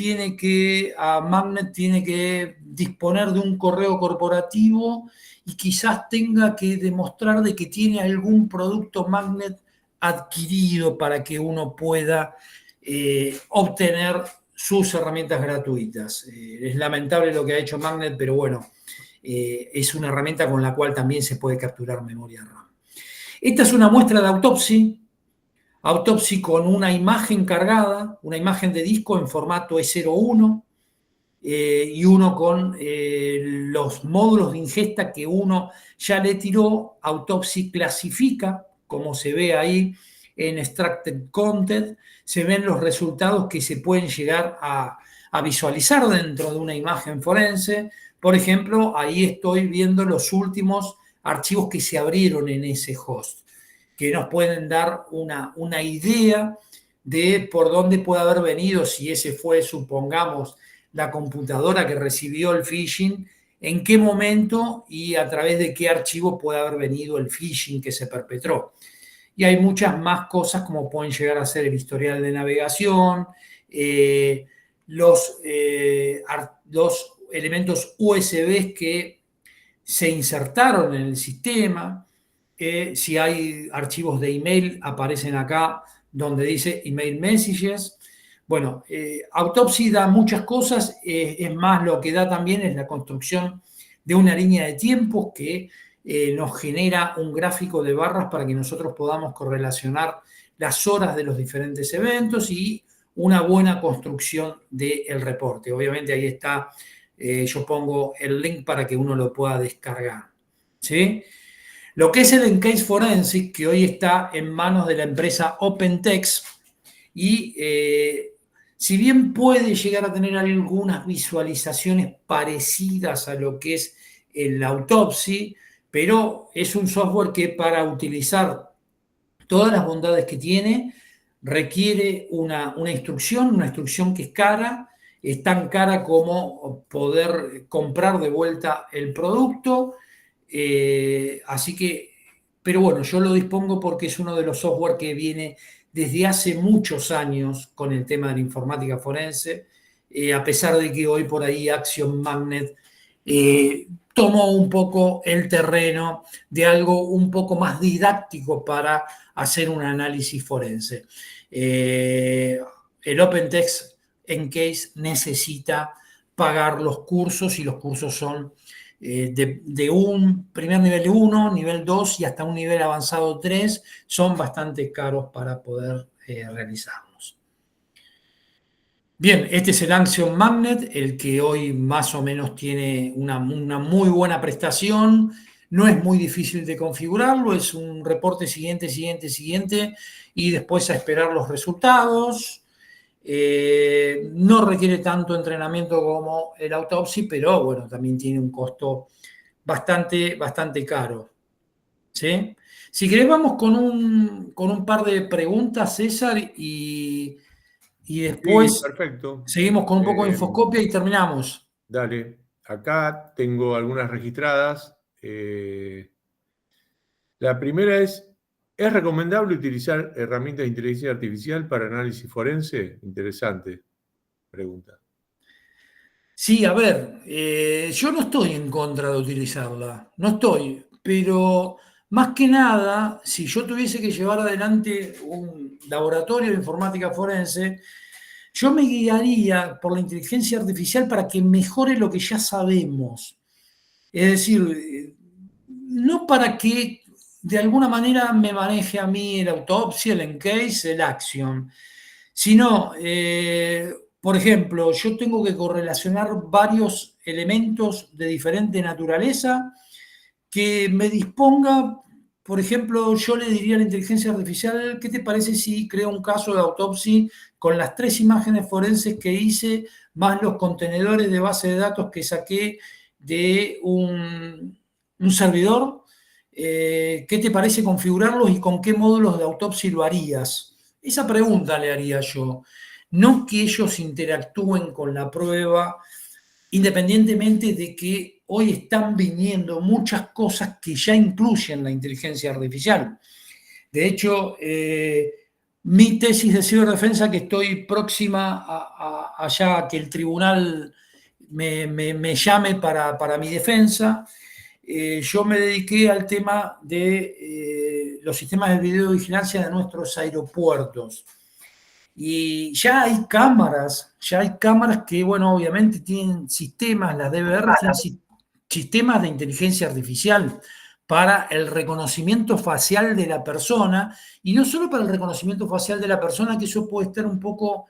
S2: Magnet tiene que disponer de un correo corporativo y quizás tenga que demostrar de que tiene algún producto Magnet adquirido para que uno pueda obtener sus herramientas gratuitas. Es lamentable lo que ha hecho Magnet, pero bueno, es una herramienta con la cual también se puede capturar memoria RAM. Esta es una muestra de Autopsy con una imagen cargada, una imagen de disco en formato E01, y uno con los módulos de ingesta que uno ya le tiró. Autopsy clasifica, como se ve ahí en Extracted Content, se ven los resultados que se pueden llegar a visualizar dentro de una imagen forense. por ejemplo, ahí estoy viendo los últimos archivos que se abrieron en ese host, que nos pueden dar una idea de por dónde puede haber venido, si ese fue, supongamos, la computadora que recibió el phishing, en qué momento y a través de qué archivo puede haber venido el phishing que se perpetró. Y hay muchas más cosas como pueden llegar a ser el historial de navegación, los elementos USB que se insertaron en el sistema. Si hay archivos de email, aparecen acá donde dice email messages. Bueno, Autopsy da muchas cosas, es más, lo que da también es la construcción de una línea de tiempos que nos genera un gráfico de barras para que nosotros podamos correlacionar las horas de los diferentes eventos y una buena construcción del reporte. Obviamente ahí está, yo pongo el link para que uno lo pueda descargar, ¿sí? Lo que es el Encase Forensic, que hoy está en manos de la empresa OpenText, y si bien puede llegar a tener algunas visualizaciones parecidas a lo que es el Autopsy, pero es un software que para utilizar todas las bondades que tiene requiere una instrucción que es tan cara como poder comprar de vuelta el producto. Así que, pero bueno, yo lo dispongo porque es uno de los software que viene desde hace muchos años con el tema de la informática forense, a pesar de que hoy por ahí Action Magnet tomó un poco el terreno de algo un poco más didáctico para hacer un análisis forense. El OpenText Encase necesita pagar los cursos y los cursos son de un primer nivel 1, nivel 2 y hasta un nivel avanzado 3, son bastante caros para poder realizarlos. Bien, este es el Action Magnet, el que hoy más o menos tiene una muy buena prestación. No es muy difícil de configurarlo, es un reporte siguiente y después a esperar los resultados. No requiere tanto entrenamiento como el Autopsy, pero bueno, también tiene un costo bastante caro, ¿sí? Si querés vamos con un par de preguntas, César, y
S1: Sí,
S2: después
S1: perfecto.
S2: seguimos con un poco de infoscopia y terminamos.
S1: Dale, acá tengo algunas registradas. La primera ¿es recomendable utilizar herramientas de inteligencia artificial para análisis forense? Interesante pregunta.
S2: Sí, a ver, yo no estoy en contra de utilizarla, no estoy, pero más que nada, si yo tuviese que llevar adelante un laboratorio de informática forense, yo me guiaría por la inteligencia artificial para que mejore lo que ya sabemos. Es decir, no para que de alguna manera me maneje a mí el Autopsy, el Encase, el Action, sino, por ejemplo, yo tengo que correlacionar varios elementos de diferente naturaleza que me disponga, por ejemplo, yo le diría a la inteligencia artificial, ¿qué te parece si creo un caso de Autopsy con las 3 imágenes forenses que hice, más los contenedores de base de datos que saqué de un servidor? ¿Qué te parece configurarlos y con qué módulos de Autopsy lo harías? Esa pregunta le haría yo. No que ellos interactúen con la prueba, independientemente de que hoy están viniendo muchas cosas que ya incluyen la inteligencia artificial. De hecho, mi tesis de ciberdefensa, que estoy próxima allá a que el tribunal me llame para mi defensa, yo me dediqué al tema de los sistemas de videovigilancia de nuestros aeropuertos. Y ya hay cámaras que, bueno, obviamente tienen sistemas, las DVR tienen sistemas de inteligencia artificial para el reconocimiento facial de la persona, y no solo para el reconocimiento facial de la persona, que eso puede estar un poco,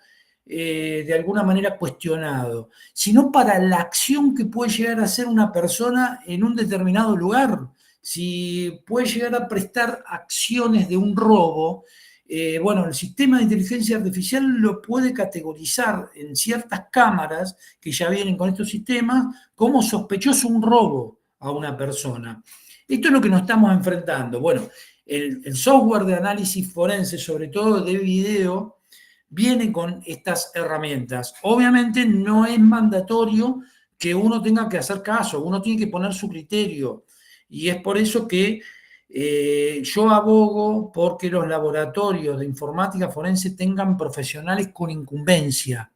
S2: de alguna manera, cuestionado, sino para la acción que puede llegar a hacer una persona en un determinado lugar. Si puede llegar a prestar acciones de un robo, bueno, el sistema de inteligencia artificial lo puede categorizar en ciertas cámaras que ya vienen con estos sistemas como sospechoso un robo a una persona. Esto es lo que nos estamos enfrentando. Bueno, el software de análisis forense, sobre todo de video, viene con estas herramientas. Obviamente no es mandatorio que uno tenga que hacer caso, uno tiene que poner su criterio. Y es por eso que yo abogo porque los laboratorios de informática forense tengan profesionales con incumbencia,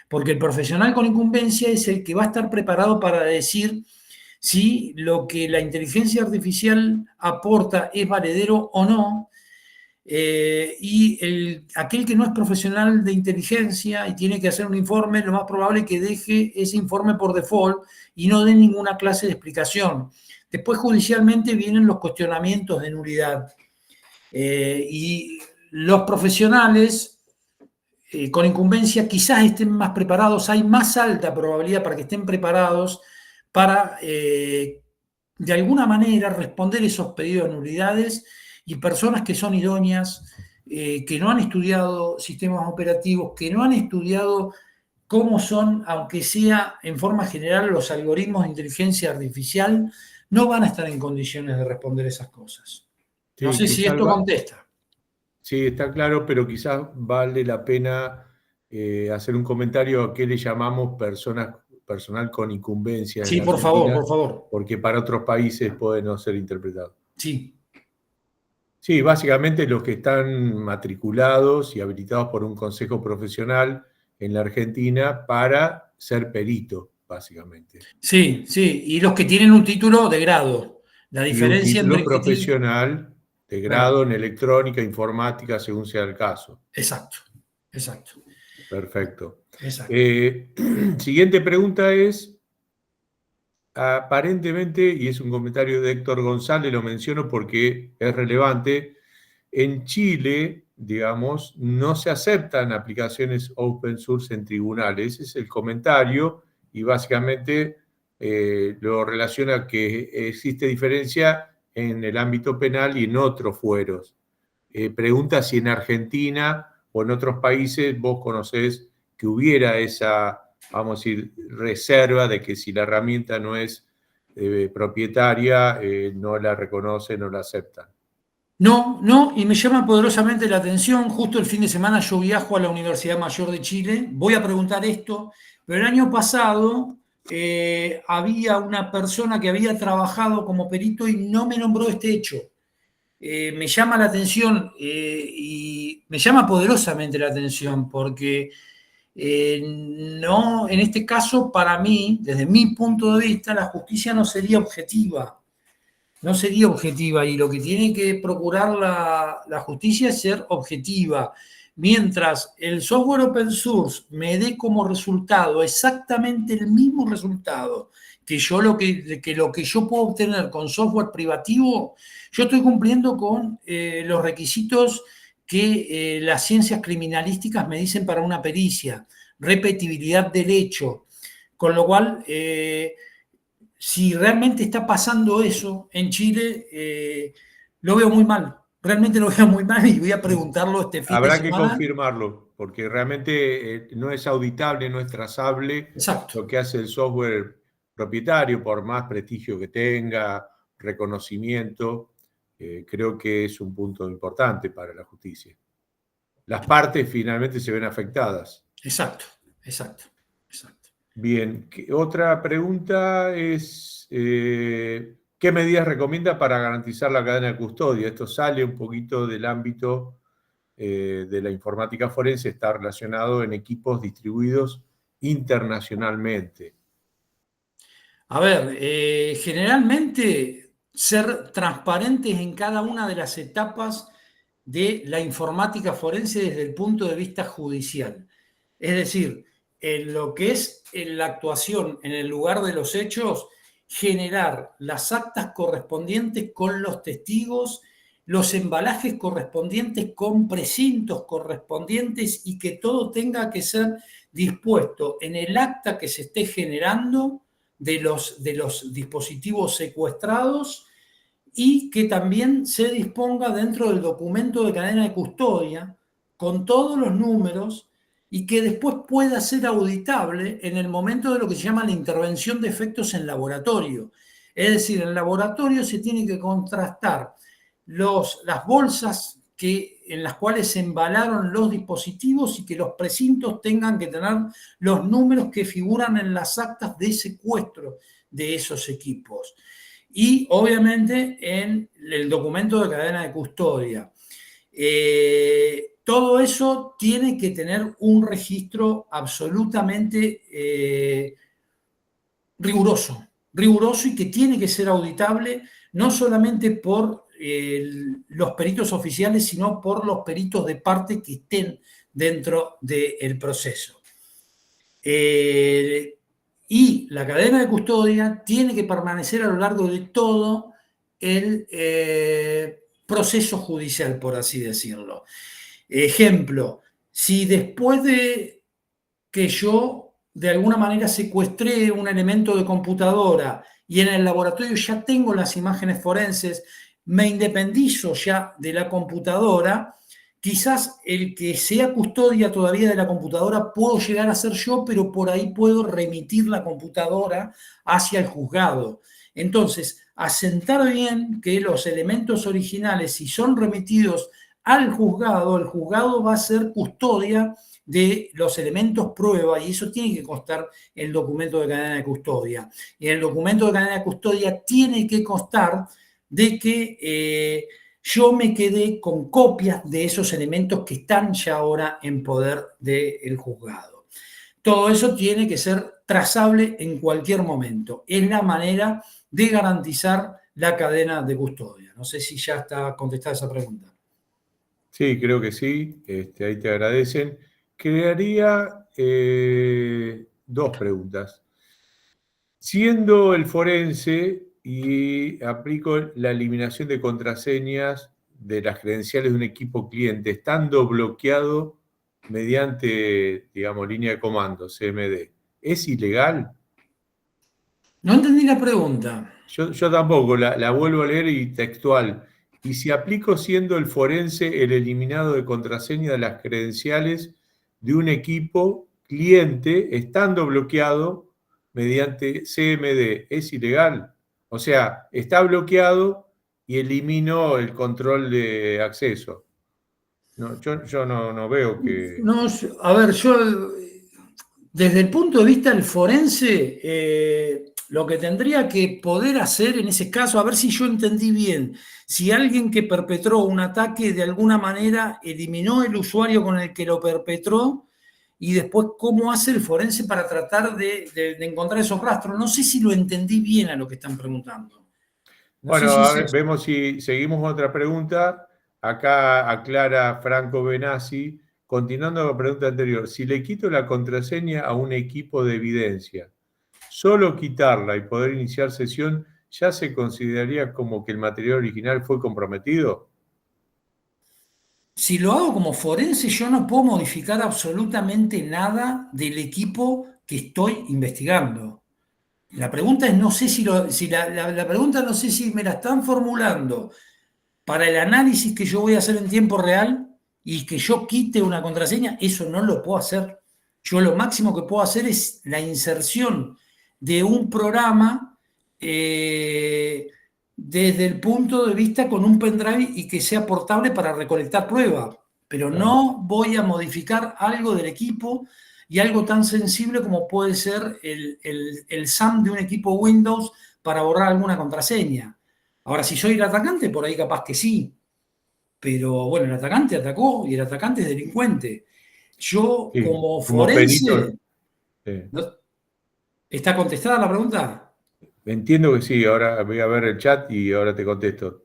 S2: porque el profesional con incumbencia es el que va a estar preparado para decir si lo que la inteligencia artificial aporta es valedero o no, y aquel que no es profesional de inteligencia y tiene que hacer un informe, lo más probable es que deje ese informe por default y no dé ninguna clase de explicación. Después judicialmente vienen los cuestionamientos de nulidad. Y los profesionales con incumbencia quizás estén más preparados, hay más alta probabilidad para que estén preparados para, de alguna manera, responder esos pedidos de nulidades, y personas que son idóneas, que no han estudiado sistemas operativos, que no han estudiado cómo son, aunque sea en forma general, los algoritmos de inteligencia artificial, no van a estar en condiciones de responder esas cosas. No sé si esto contesta.
S1: Sí, está claro, pero quizás vale la pena hacer un comentario a qué le llamamos personal con incumbencia en
S2: Sí, por
S1: Argentina,
S2: favor, por favor.
S1: porque para otros países puede no ser interpretado.
S2: Sí.
S1: Sí, básicamente los que están matriculados y habilitados por un consejo profesional en la Argentina para ser perito, básicamente.
S2: Sí, sí, y los que tienen un título de grado. La
S1: Y un
S2: diferencia
S1: título
S2: entre el que tiene...
S1: profesional de grado en electrónica, informática, según sea el caso.
S2: Exacto, exacto.
S1: Perfecto.
S2: Exacto.
S1: Siguiente pregunta es, aparentemente, y es un comentario de Héctor González, lo menciono porque es relevante, en Chile, digamos, no se aceptan aplicaciones open source en tribunales. Ese es el comentario y básicamente lo relaciona que existe diferencia en el ámbito penal y en otros fueros. Pregunta si en Argentina o en otros países vos conocés que hubiera esa, vamos a decir, reserva de que si la herramienta no es propietaria, no la reconoce, no la aceptan.
S2: No, no, y me llama poderosamente la atención. Justo el fin de semana yo viajo a la Universidad Mayor de Chile. Voy a preguntar esto, pero el año pasado había una persona que había trabajado como perito y no me nombró este hecho. Me llama la atención y me llama poderosamente la atención porque no, en este caso, para mí, desde mi punto de vista, la justicia no sería objetiva. No sería objetiva, y lo que tiene que procurar la justicia es ser objetiva. Mientras el software open source me dé como resultado exactamente el mismo resultado que lo que yo puedo obtener con software privativo, yo estoy cumpliendo con los requisitos que las ciencias criminalísticas me dicen para una pericia, repetibilidad del hecho, con lo cual si realmente está pasando eso en Chile, lo veo muy mal. Realmente lo veo muy mal y voy a preguntarlo este fin de
S1: Habrá que
S2: semana.
S1: confirmarlo, porque realmente no es auditable, no es trazable
S2: Exacto.
S1: lo que hace el software propietario, por más prestigio que tenga, reconocimiento. Creo que es un punto importante para la justicia. Las partes finalmente se ven afectadas.
S2: Exacto, exacto, exacto.
S1: Bien, otra pregunta es, ¿qué medidas recomienda para garantizar la cadena de custodia? Esto sale un poquito del ámbito de la informática forense, está relacionado en equipos distribuidos internacionalmente.
S2: A ver, generalmente ser transparentes en cada una de las etapas de la informática forense desde el punto de vista judicial. Es decir, en lo que es en la actuación en el lugar de los hechos, generar las actas correspondientes con los testigos, los embalajes correspondientes con precintos correspondientes, y que todo tenga que ser dispuesto en el acta que se esté generando de los dispositivos secuestrados, y que también se disponga dentro del documento de cadena de custodia con todos los números y que después pueda ser auditable en el momento de lo que se llama la intervención de efectos en laboratorio. Es decir, en laboratorio se tiene que contrastar las bolsas en las cuales se embalaron los dispositivos y que los precintos tengan que tener los números que figuran en las actas de secuestro de esos equipos. Y obviamente en el documento de cadena de custodia. Todo eso tiene que tener un registro absolutamente riguroso y que tiene que ser auditable no solamente por los peritos oficiales, sino por los peritos de parte que estén dentro del proceso. Y la cadena de custodia tiene que permanecer a lo largo de todo el proceso judicial, por así decirlo. Ejemplo, si después de que yo de alguna manera secuestré un elemento de computadora y en el laboratorio ya tengo las imágenes forenses, me independizo ya de la computadora, quizás el que sea custodia todavía de la computadora puedo llegar a ser yo, pero por ahí puedo remitir la computadora hacia el juzgado. Entonces, asentar bien que los elementos originales, si son remitidos al juzgado, el juzgado va a ser custodia de los elementos prueba y eso tiene que constar en el documento de cadena de custodia. Y en el documento de cadena de custodia tiene que constar de que yo me quedé con copias de esos elementos que están ya ahora en poder del juzgado. Todo eso tiene que ser trazable en cualquier momento. Es la manera de garantizar la cadena de custodia. No sé si ya está contestada esa pregunta.
S1: Sí, creo que sí. Ahí te agradecen. Crearía dos preguntas. Siendo el forense y aplico la eliminación de contraseñas de las credenciales de un equipo cliente, estando bloqueado mediante, digamos, línea de comando, CMD, ¿es ilegal?
S2: No entendí la pregunta.
S1: Yo tampoco, la vuelvo a leer y textual. Y si aplico siendo el forense el eliminado de contraseña de las credenciales de un equipo cliente, estando bloqueado mediante CMD, ¿es ilegal? O sea, está bloqueado y elimino el control de acceso. No, yo no veo que...
S2: No, a ver, yo desde el punto de vista del forense, lo que tendría que poder hacer en ese caso, a ver si yo entendí bien, si alguien que perpetró un ataque de alguna manera eliminó el usuario con el que lo perpetró y después cómo hace el forense para tratar de encontrar esos rastros. No sé si lo entendí bien a lo que están preguntando. No sé
S1: Bueno,
S2: si
S1: a
S2: es
S1: ver,
S2: eso.
S1: vemos si seguimos con otra pregunta. Acá aclara Franco Benassi, continuando con la pregunta anterior, si le quito la contraseña a un equipo de evidencia, solo quitarla y poder iniciar sesión, ¿ya se consideraría como que el material original fue comprometido?
S2: Si lo hago como forense, yo no puedo modificar absolutamente nada del equipo que estoy investigando. La pregunta es, no sé la pregunta no sé si me la están formulando para el análisis que yo voy a hacer en tiempo real y que yo quite una contraseña, eso no lo puedo hacer. Yo lo máximo que puedo hacer es la inserción de un programa desde el punto de vista con un pendrive y que sea portable para recolectar pruebas. Pero
S1: Claro.
S2: no voy a modificar algo del equipo y algo tan sensible como puede ser el SAM de un equipo Windows para borrar alguna contraseña. Ahora, si soy el atacante, por ahí capaz que sí. Pero bueno, el atacante atacó y el atacante es delincuente. Yo,
S1: Sí,
S2: como
S1: como perito.
S2: forense, ¿está contestada la pregunta?
S1: Entiendo que sí, ahora voy a ver el chat y ahora te contesto.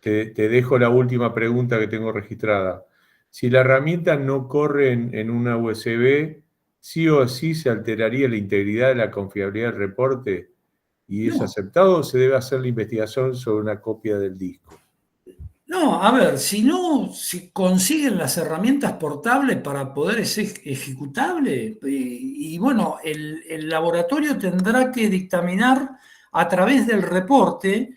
S1: Te dejo la última pregunta que tengo registrada. Si la herramienta no corre en una USB, sí o sí se alteraría la integridad de la confiabilidad del reporte y es
S2: No,
S1: aceptado o se debe hacer la investigación sobre una copia del disco.
S2: no, a ver, si consiguen las herramientas portables para poder ser ejecutable, y bueno, el laboratorio tendrá que dictaminar a través del reporte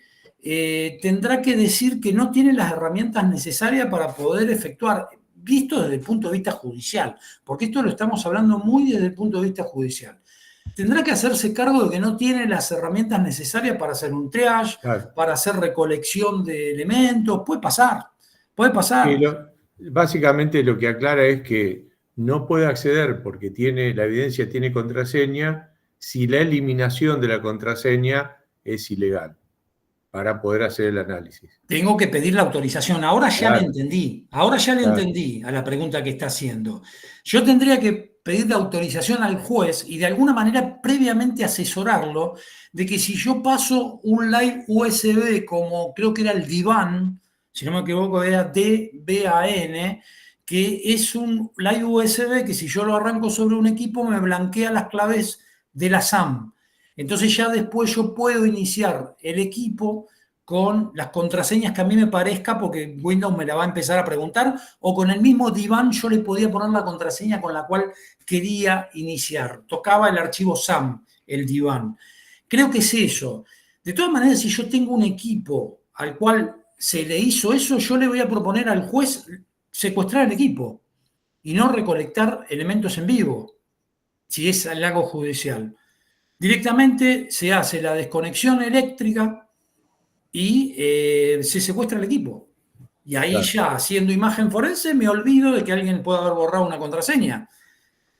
S2: tendrá que decir que no tiene las herramientas necesarias para poder efectuar, visto desde el punto de vista judicial, porque esto lo estamos hablando muy desde el punto de vista judicial. Tendrá que hacerse cargo de que no tiene las herramientas necesarias para hacer un triage,
S1: Claro.
S2: para hacer recolección de elementos. Puede pasar, puede pasar.
S1: Básicamente lo que aclara es que no puede acceder porque la evidencia tiene contraseña si la eliminación de la contraseña es ilegal para poder hacer el análisis.
S2: Tengo que pedir la autorización. Ahora ya le
S1: Claro,
S2: entendí. Ahora ya le
S1: claro,
S2: entendí a la pregunta que está haciendo. Yo tendría que pedir la autorización al juez y de alguna manera previamente asesorarlo de que si yo paso un live USB como creo que era el Divan, si no me equivoco era DBAN, que es un live USB que si yo lo arranco sobre un equipo me blanquea las claves de la SAM. Entonces ya después yo puedo iniciar el equipo con las contraseñas que a mí me parezca, porque Windows me la va a empezar a preguntar, o con el mismo Divan yo le podía poner la contraseña con la cual quería iniciar. Tocaba el archivo SAM, el Divan. Creo que es eso. De todas maneras, si yo tengo un equipo al cual se le hizo eso, yo le voy a proponer al juez secuestrar el equipo y no recolectar elementos en vivo, si es al lago judicial. Directamente se hace la desconexión eléctrica y se secuestra el equipo. Y ahí
S1: claro.
S2: ya, haciendo imagen forense, me olvido de que alguien pueda haber borrado una contraseña.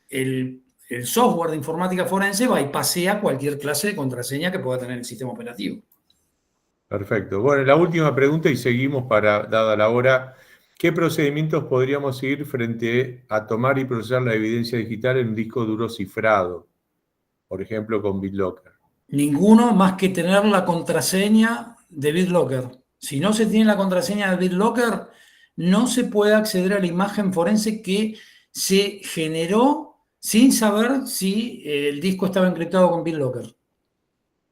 S2: El software de informática forense va y pasea cualquier clase de contraseña que pueda tener el sistema operativo.
S1: Perfecto. Bueno, la última pregunta y seguimos dada la hora. ¿Qué procedimientos podríamos seguir frente a tomar y procesar la evidencia digital en un disco duro cifrado? Por ejemplo, con BitLocker.
S2: Ninguno más que tener la contraseña de BitLocker. Si no se tiene la contraseña de BitLocker, no se puede acceder a la imagen forense que se generó sin saber si el disco estaba encriptado con BitLocker.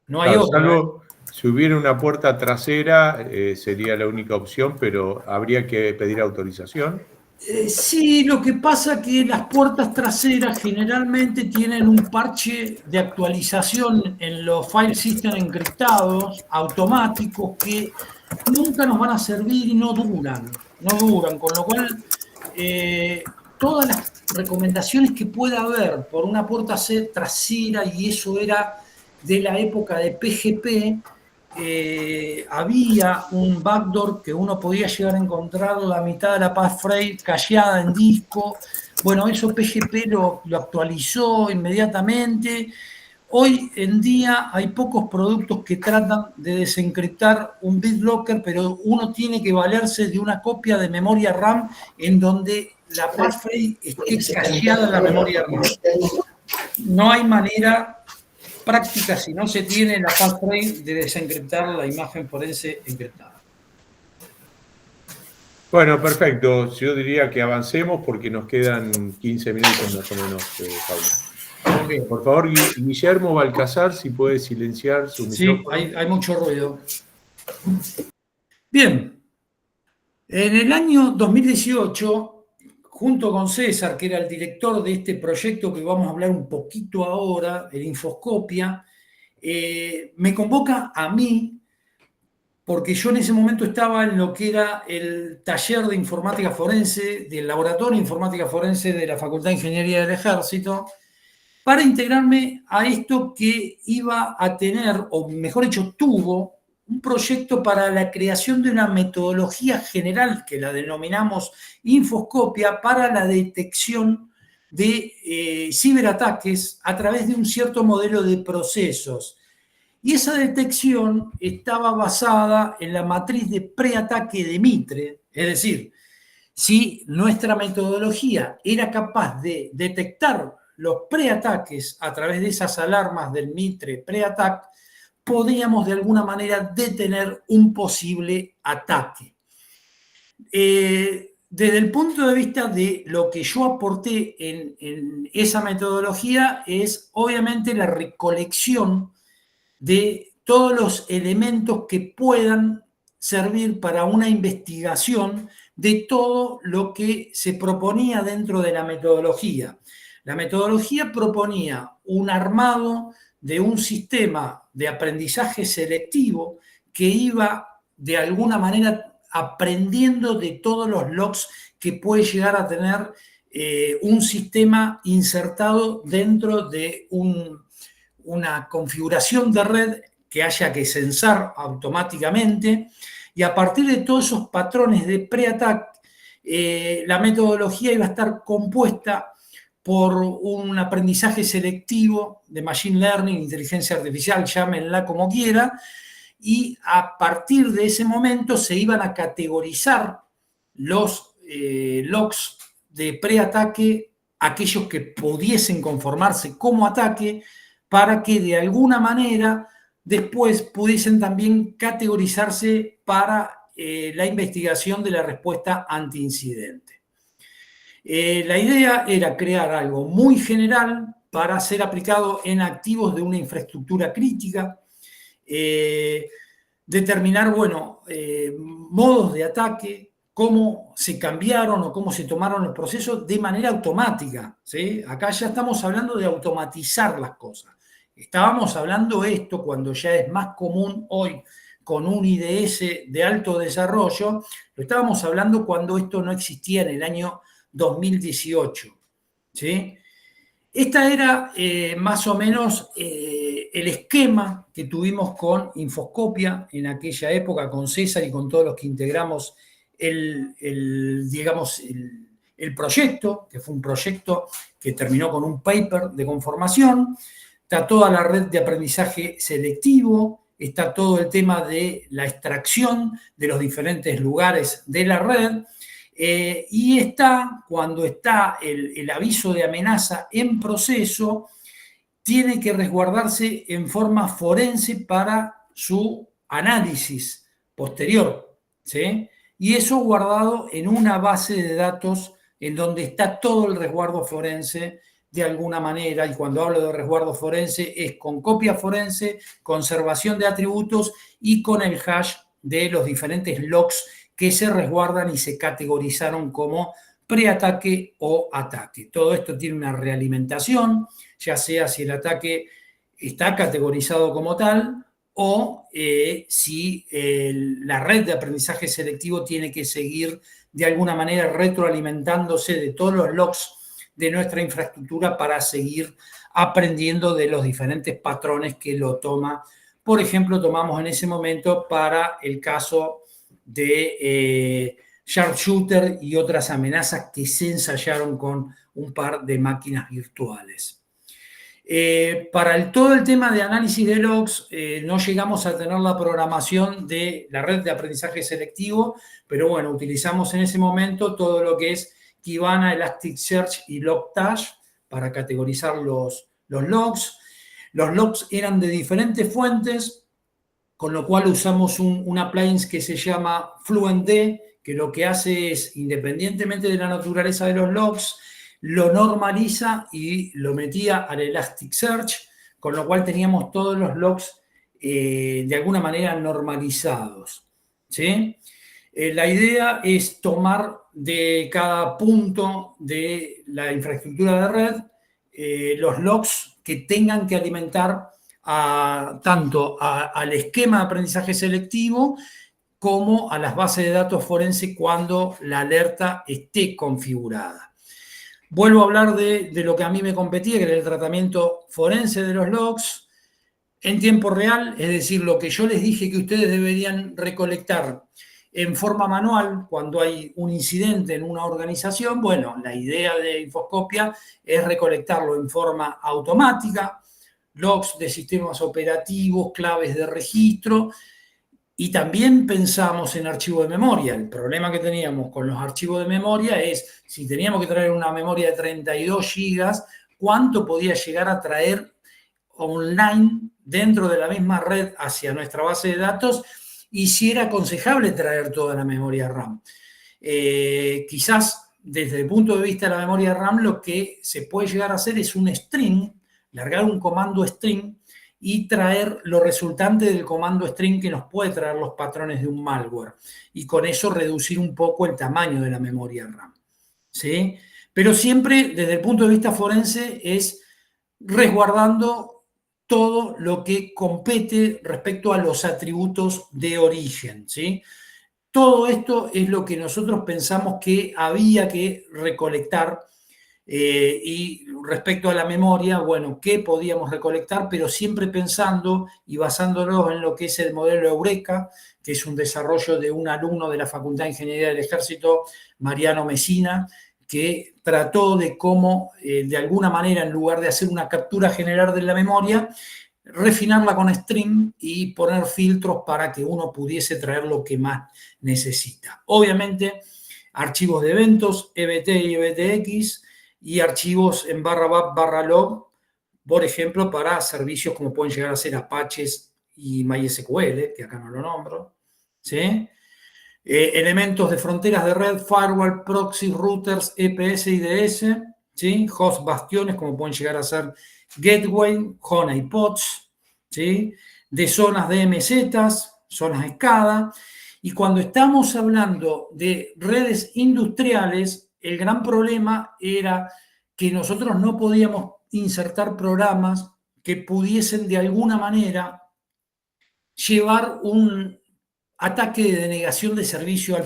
S2: No hay
S1: Claro,
S2: otra.
S1: salvo si hubiera una puerta trasera, sería la única opción, pero habría que pedir autorización.
S2: Sí, lo que pasa es que las puertas traseras generalmente tienen un parche de actualización en los file system encriptados, automáticos, que nunca nos van a servir y no duran, con lo cual todas las recomendaciones que pueda haber por una puerta trasera, y eso era de la época de PGP, había un backdoor que uno podía llegar a encontrar la mitad de la passphrase cacheada en disco. Bueno, eso PGP lo actualizó inmediatamente. Hoy en día hay pocos productos que tratan de desencriptar un BitLocker, pero uno tiene que valerse de una copia de memoria RAM en donde la passphrase esté cacheada en la memoria RAM. No hay manera práctica si no se tiene la passphrase de desencriptar la imagen forense encriptada.
S1: Bueno, perfecto. Yo diría que avancemos porque nos quedan 15 minutos más o menos, Pablo.
S2: Okay.
S1: Por favor, Guillermo Balcazar, si puede silenciar su micrófono.
S2: Sí, hay mucho ruido. Bien. En el año 2018, junto con César, que era el director de este proyecto que vamos a hablar un poquito ahora, el Infoscopia, me convoca a mí, porque yo en ese momento estaba en lo que era el taller de informática forense, del laboratorio de informática forense de la Facultad de Ingeniería del Ejército, para integrarme a esto que iba a tener, o mejor dicho, tuvo un proyecto para la creación de una metodología general que la denominamos Infoscopia para la detección de ciberataques a través de un cierto modelo de procesos. Y esa detección estaba basada en la matriz de preataque de Mitre, es decir, si nuestra metodología era capaz de detectar los preataques a través de esas alarmas del Mitre preatac, podíamos de alguna manera detener un posible ataque. Desde el punto de vista de lo que yo aporté en esa metodología es obviamente la recolección de todos los elementos que puedan servir para una investigación de todo lo que se proponía dentro de la metodología. La metodología proponía un armado de un sistema de aprendizaje selectivo que iba de alguna manera aprendiendo de todos los logs que puede llegar a tener un sistema insertado dentro de una configuración de red que haya que censar automáticamente, y a partir de todos esos patrones de pre-attack, la metodología iba a estar compuesta por un aprendizaje selectivo de machine learning, inteligencia artificial, llámenla como quiera, y a partir de ese momento se iban a categorizar los logs de preataque, aquellos que pudiesen conformarse como ataque, para que de alguna manera después pudiesen también categorizarse para la investigación de la respuesta anti-incidente. La idea era crear algo muy general para ser aplicado en activos de una infraestructura crítica, determinar, bueno, modos de ataque, cómo se cambiaron o cómo se tomaron los procesos de manera automática, ¿sí? Acá ya estamos hablando de automatizar las cosas. Estábamos hablando esto cuando ya es más común hoy con un IDS de alto desarrollo, lo estábamos hablando cuando esto no existía en el año 2018, ¿sí? Esta era más o menos el esquema que tuvimos con Infoscopia en aquella época, con César y con todos los que integramos el proyecto, que fue un proyecto que terminó con un paper de conformación. Está toda la red de aprendizaje selectivo, está todo el tema de la extracción de los diferentes lugares de la red, y está, cuando está el aviso de amenaza en proceso, tiene que resguardarse en forma forense para su análisis posterior, ¿sí? Y eso guardado en una base de datos en donde está todo el resguardo forense de alguna manera, y cuando hablo de resguardo forense es con copia forense, conservación de atributos y con el hash de los diferentes logs que se resguardan y se categorizaron como preataque o ataque. Todo esto tiene una realimentación, ya sea si el ataque está categorizado como tal o si la red de aprendizaje selectivo tiene que seguir de alguna manera retroalimentándose de todos los logs de nuestra infraestructura para seguir aprendiendo de los diferentes patrones que lo toma. Por ejemplo, tomamos en ese momento para el caso de sharpshooter y otras amenazas que se ensayaron con un par de máquinas virtuales. Para todo el tema de análisis de logs, no llegamos a tener la programación de la red de aprendizaje selectivo, pero bueno, utilizamos en ese momento todo lo que es Kibana, Elasticsearch y Logstash para categorizar los logs. Los logs eran de diferentes fuentes, con lo cual usamos un appliance que se llama FluentD, que lo que hace es, independientemente de la naturaleza de los logs, lo normaliza y lo metía al Elasticsearch, con lo cual teníamos todos los logs de alguna manera normalizados, ¿sí? La idea es tomar de cada punto de la infraestructura de red los logs que tengan que alimentar tanto al esquema de aprendizaje selectivo como a las bases de datos forense cuando la alerta esté configurada. Vuelvo a hablar de lo que a mí me competía, que era el tratamiento forense de los logs en tiempo real, es decir, lo que yo les dije que ustedes deberían recolectar en forma manual cuando hay un incidente en una organización. Bueno, la idea de Infoscopia es recolectarlo en forma automática, logs de sistemas operativos, claves de registro, y también pensamos en archivos de memoria. El problema que teníamos con los archivos de memoria es, si teníamos que traer una memoria de 32 gigas, ¿cuánto podía llegar a traer online dentro de la misma red hacia nuestra base de datos? Y si era aconsejable traer toda la memoria RAM. Quizás desde el punto de vista de la memoria RAM lo que se puede llegar a hacer es un string, largar un comando string y traer lo resultante del comando string que nos puede traer los patrones de un malware, y con eso reducir un poco el tamaño de la memoria RAM, ¿sí? Pero siempre desde el punto de vista forense es resguardando todo lo que compete respecto a los atributos de origen, ¿sí? Todo esto es lo que nosotros pensamos que había que recolectar. Y respecto a la memoria, bueno, ¿qué podíamos recolectar? Pero siempre pensando y basándonos en lo que es el modelo Eureka, que es un desarrollo de un alumno de la Facultad de Ingeniería del Ejército, Mariano Mesina, que trató de cómo, de alguna manera, en lugar de hacer una captura general de la memoria, refinarla con stream y poner filtros para que uno pudiese traer lo que más necesita. Obviamente, archivos de eventos, EBT y EBTX, y archivos en /log, por ejemplo, para servicios como pueden llegar a ser Apaches y MySQL, que acá no lo nombro, ¿sí? Elementos de fronteras de red, firewall, proxy, routers, EPS y DS, ¿sí? Host bastiones, como pueden llegar a ser Gateway, HONA y POTS, ¿sí? De zonas DMZ, zonas SCADA. Y cuando estamos hablando de redes industriales, el gran problema era que nosotros no podíamos insertar programas que pudiesen de alguna manera llevar un ataque de denegación de servicio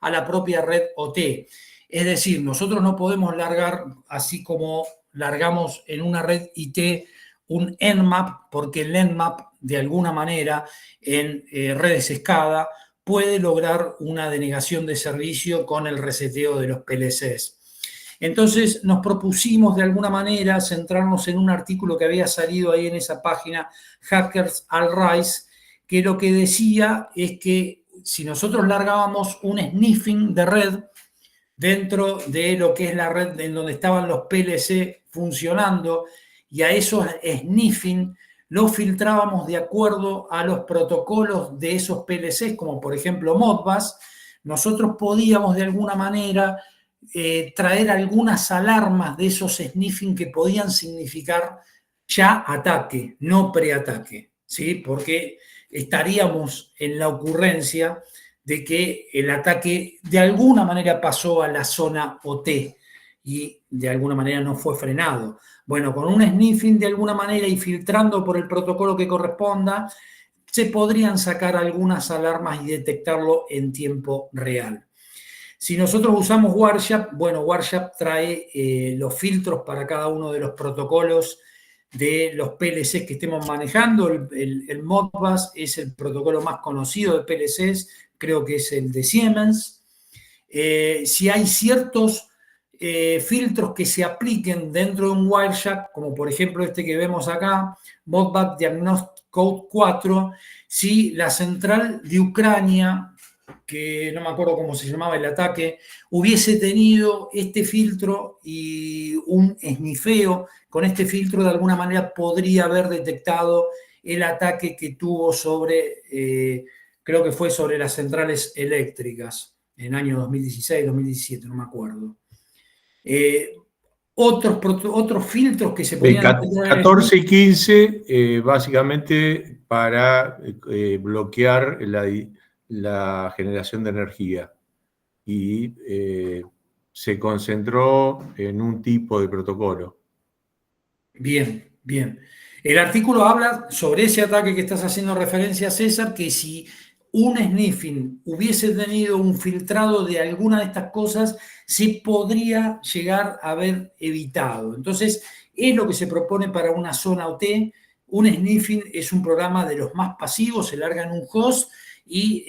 S2: a la propia red OT. Es decir, nosotros no podemos largar, así como largamos en una red IT, un Nmap, porque el Nmap, de alguna manera, en redes SCADA, puede lograr una denegación de servicio con el reseteo de los PLCs. Entonces nos propusimos de alguna manera centrarnos en un artículo que había salido ahí en esa página, Hackers All Rise, que lo que decía es que si nosotros largábamos un sniffing de red dentro de lo que es la red en donde estaban los PLC funcionando, y a esos sniffing los filtrábamos de acuerdo a los protocolos de esos PLCs, como por ejemplo Modbus, nosotros podíamos de alguna manera traer algunas alarmas de esos sniffing que podían significar ya ataque, no preataque, ¿sí? Porque estaríamos en la ocurrencia de que el ataque de alguna manera pasó a la zona OT y de alguna manera no fue frenado. Bueno, con un sniffing de alguna manera y filtrando por el protocolo que corresponda, se podrían sacar algunas alarmas y detectarlo en tiempo real. Si nosotros usamos Wireshark, bueno, Wireshark trae los filtros para cada uno de los protocolos de los PLCs que estemos manejando. El Modbus es el protocolo más conocido de PLCs, creo que es el de Siemens. Si hay ciertos filtros que se apliquen dentro de un Wireshark, como por ejemplo este que vemos acá, Modbus Diagnostic Code 4, si la central de Ucrania, que no me acuerdo cómo se llamaba el ataque, hubiese tenido este filtro y un esnifeo con este filtro, de alguna manera podría haber detectado el ataque que tuvo sobre, creo que fue sobre las centrales eléctricas en año 2016, 2017, no me acuerdo. Otros filtros que se podían detectar
S1: 14 y 15, básicamente para bloquear la generación de energía. Y se concentró en un tipo de protocolo.
S2: Bien, bien. El artículo habla sobre ese ataque que estás haciendo referencia, César, que si un sniffing hubiese tenido un filtrado de alguna de estas cosas, se podría llegar a haber evitado. Entonces, es lo que se propone para una zona OT. Un sniffing es un programa de los más pasivos, se larga en un host y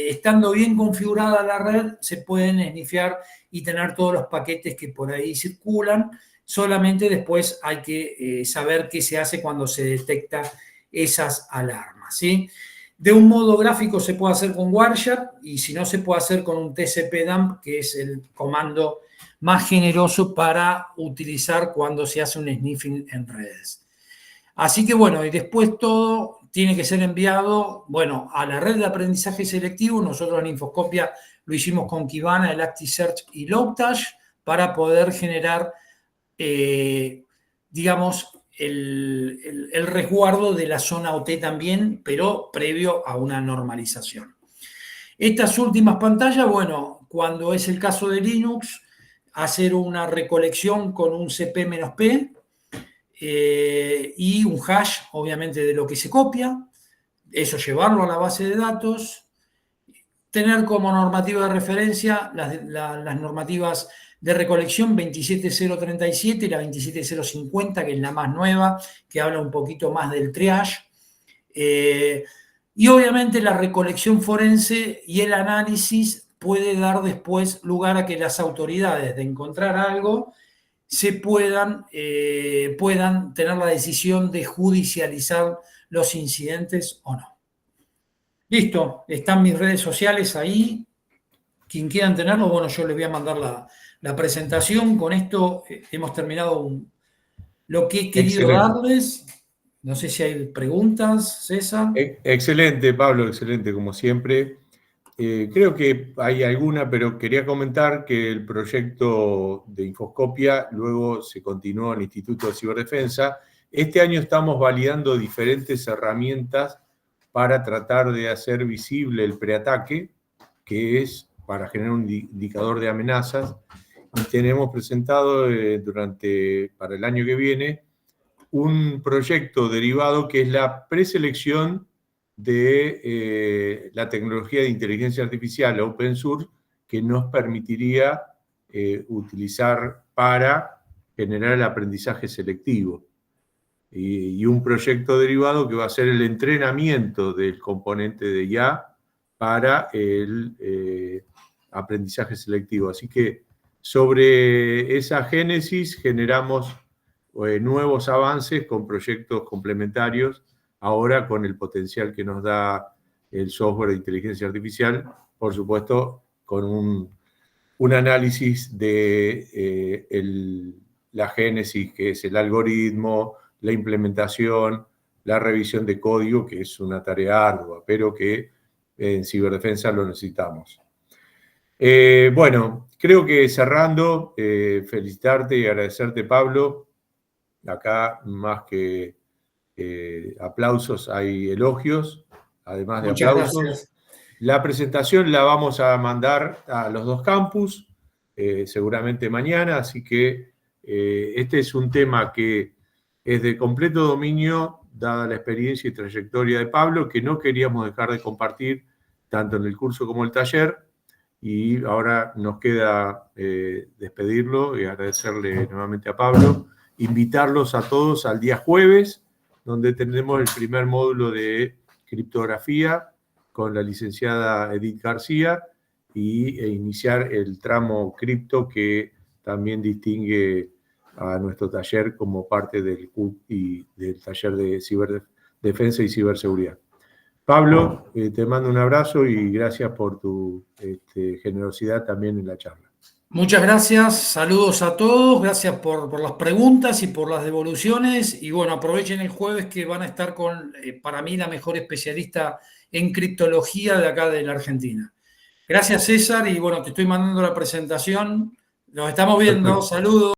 S2: estando bien configurada la red, se pueden snifear y tener todos los paquetes que por ahí circulan. Solamente después hay que saber qué se hace cuando se detecta esas alarmas, ¿sí? De un modo gráfico se puede hacer con Wireshark y si no se puede hacer con un TCP-dump, que es el comando más generoso para utilizar cuando se hace un sniffing en redes. Así que bueno, y después todo tiene que ser enviado, bueno, a la red de aprendizaje selectivo. Nosotros en Infoscopia lo hicimos con Kibana, Elasticsearch y Logstash para poder generar digamos, el resguardo de la zona OT también, pero previo a una normalización. Estas últimas pantallas, bueno, cuando es el caso de Linux, hacer una recolección con un CP-P, y un hash, obviamente, de lo que se copia, eso llevarlo a la base de datos, tener como normativa de referencia las normativas de recolección 27037 y la 27050, que es la más nueva, que habla un poquito más del triage. Y obviamente la recolección forense y el análisis puede dar después lugar a que las autoridades de encontrar algo puedan tener la decisión de judicializar los incidentes o no. Listo, están mis redes sociales ahí. Quien quieran tenerlo, bueno, yo les voy a mandar la presentación. Con esto hemos terminado lo que he querido darles. No sé si hay preguntas, César.
S1: Excelente, Pablo, excelente, como siempre. Creo que hay alguna, pero quería comentar que el proyecto de Infoscopia luego se continuó en el Instituto de Ciberdefensa. Este año estamos validando diferentes herramientas para tratar de hacer visible el preataque, que es para generar un indicador de amenazas. Y tenemos presentado para el año que viene un proyecto derivado que es la preselección de la tecnología de inteligencia artificial open source que nos permitiría utilizar para generar el aprendizaje selectivo. Y un proyecto derivado que va a ser el entrenamiento del componente de IA para el aprendizaje selectivo. Así que sobre esa génesis generamos nuevos avances con proyectos complementarios, ahora con el potencial que nos da el software de inteligencia artificial, por supuesto, con un análisis de la génesis, que es el algoritmo, la implementación, la revisión de código, que es una tarea ardua, pero que en ciberdefensa lo necesitamos. Bueno, creo que cerrando, felicitarte y agradecerte, Pablo. Acá, más que aplausos, hay elogios, además de
S2: Muchas
S1: aplausos.
S2: Gracias.
S1: La presentación la vamos a mandar a los dos campus, seguramente mañana, así que este es un tema que es de completo dominio, dada la experiencia y trayectoria de Pablo, que no queríamos dejar de compartir tanto en el curso como en el taller, y ahora nos queda despedirlo y agradecerle nuevamente a Pablo, invitarlos a todos al día jueves, donde tendremos el primer módulo de criptografía con la licenciada Edith García e iniciar el tramo cripto que también distingue a nuestro taller como parte del CUT y del taller de ciberdefensa y ciberseguridad. Pablo, te mando un abrazo y gracias por tu generosidad también en la charla.
S2: Muchas gracias, saludos a todos, gracias por las preguntas y por las devoluciones. Y bueno, aprovechen el jueves que van a estar con, para mí, la mejor especialista en criptología de acá de la Argentina. Gracias, César, y bueno, te estoy mandando la presentación. Nos estamos viendo,
S1: Perfecto.
S2: saludos.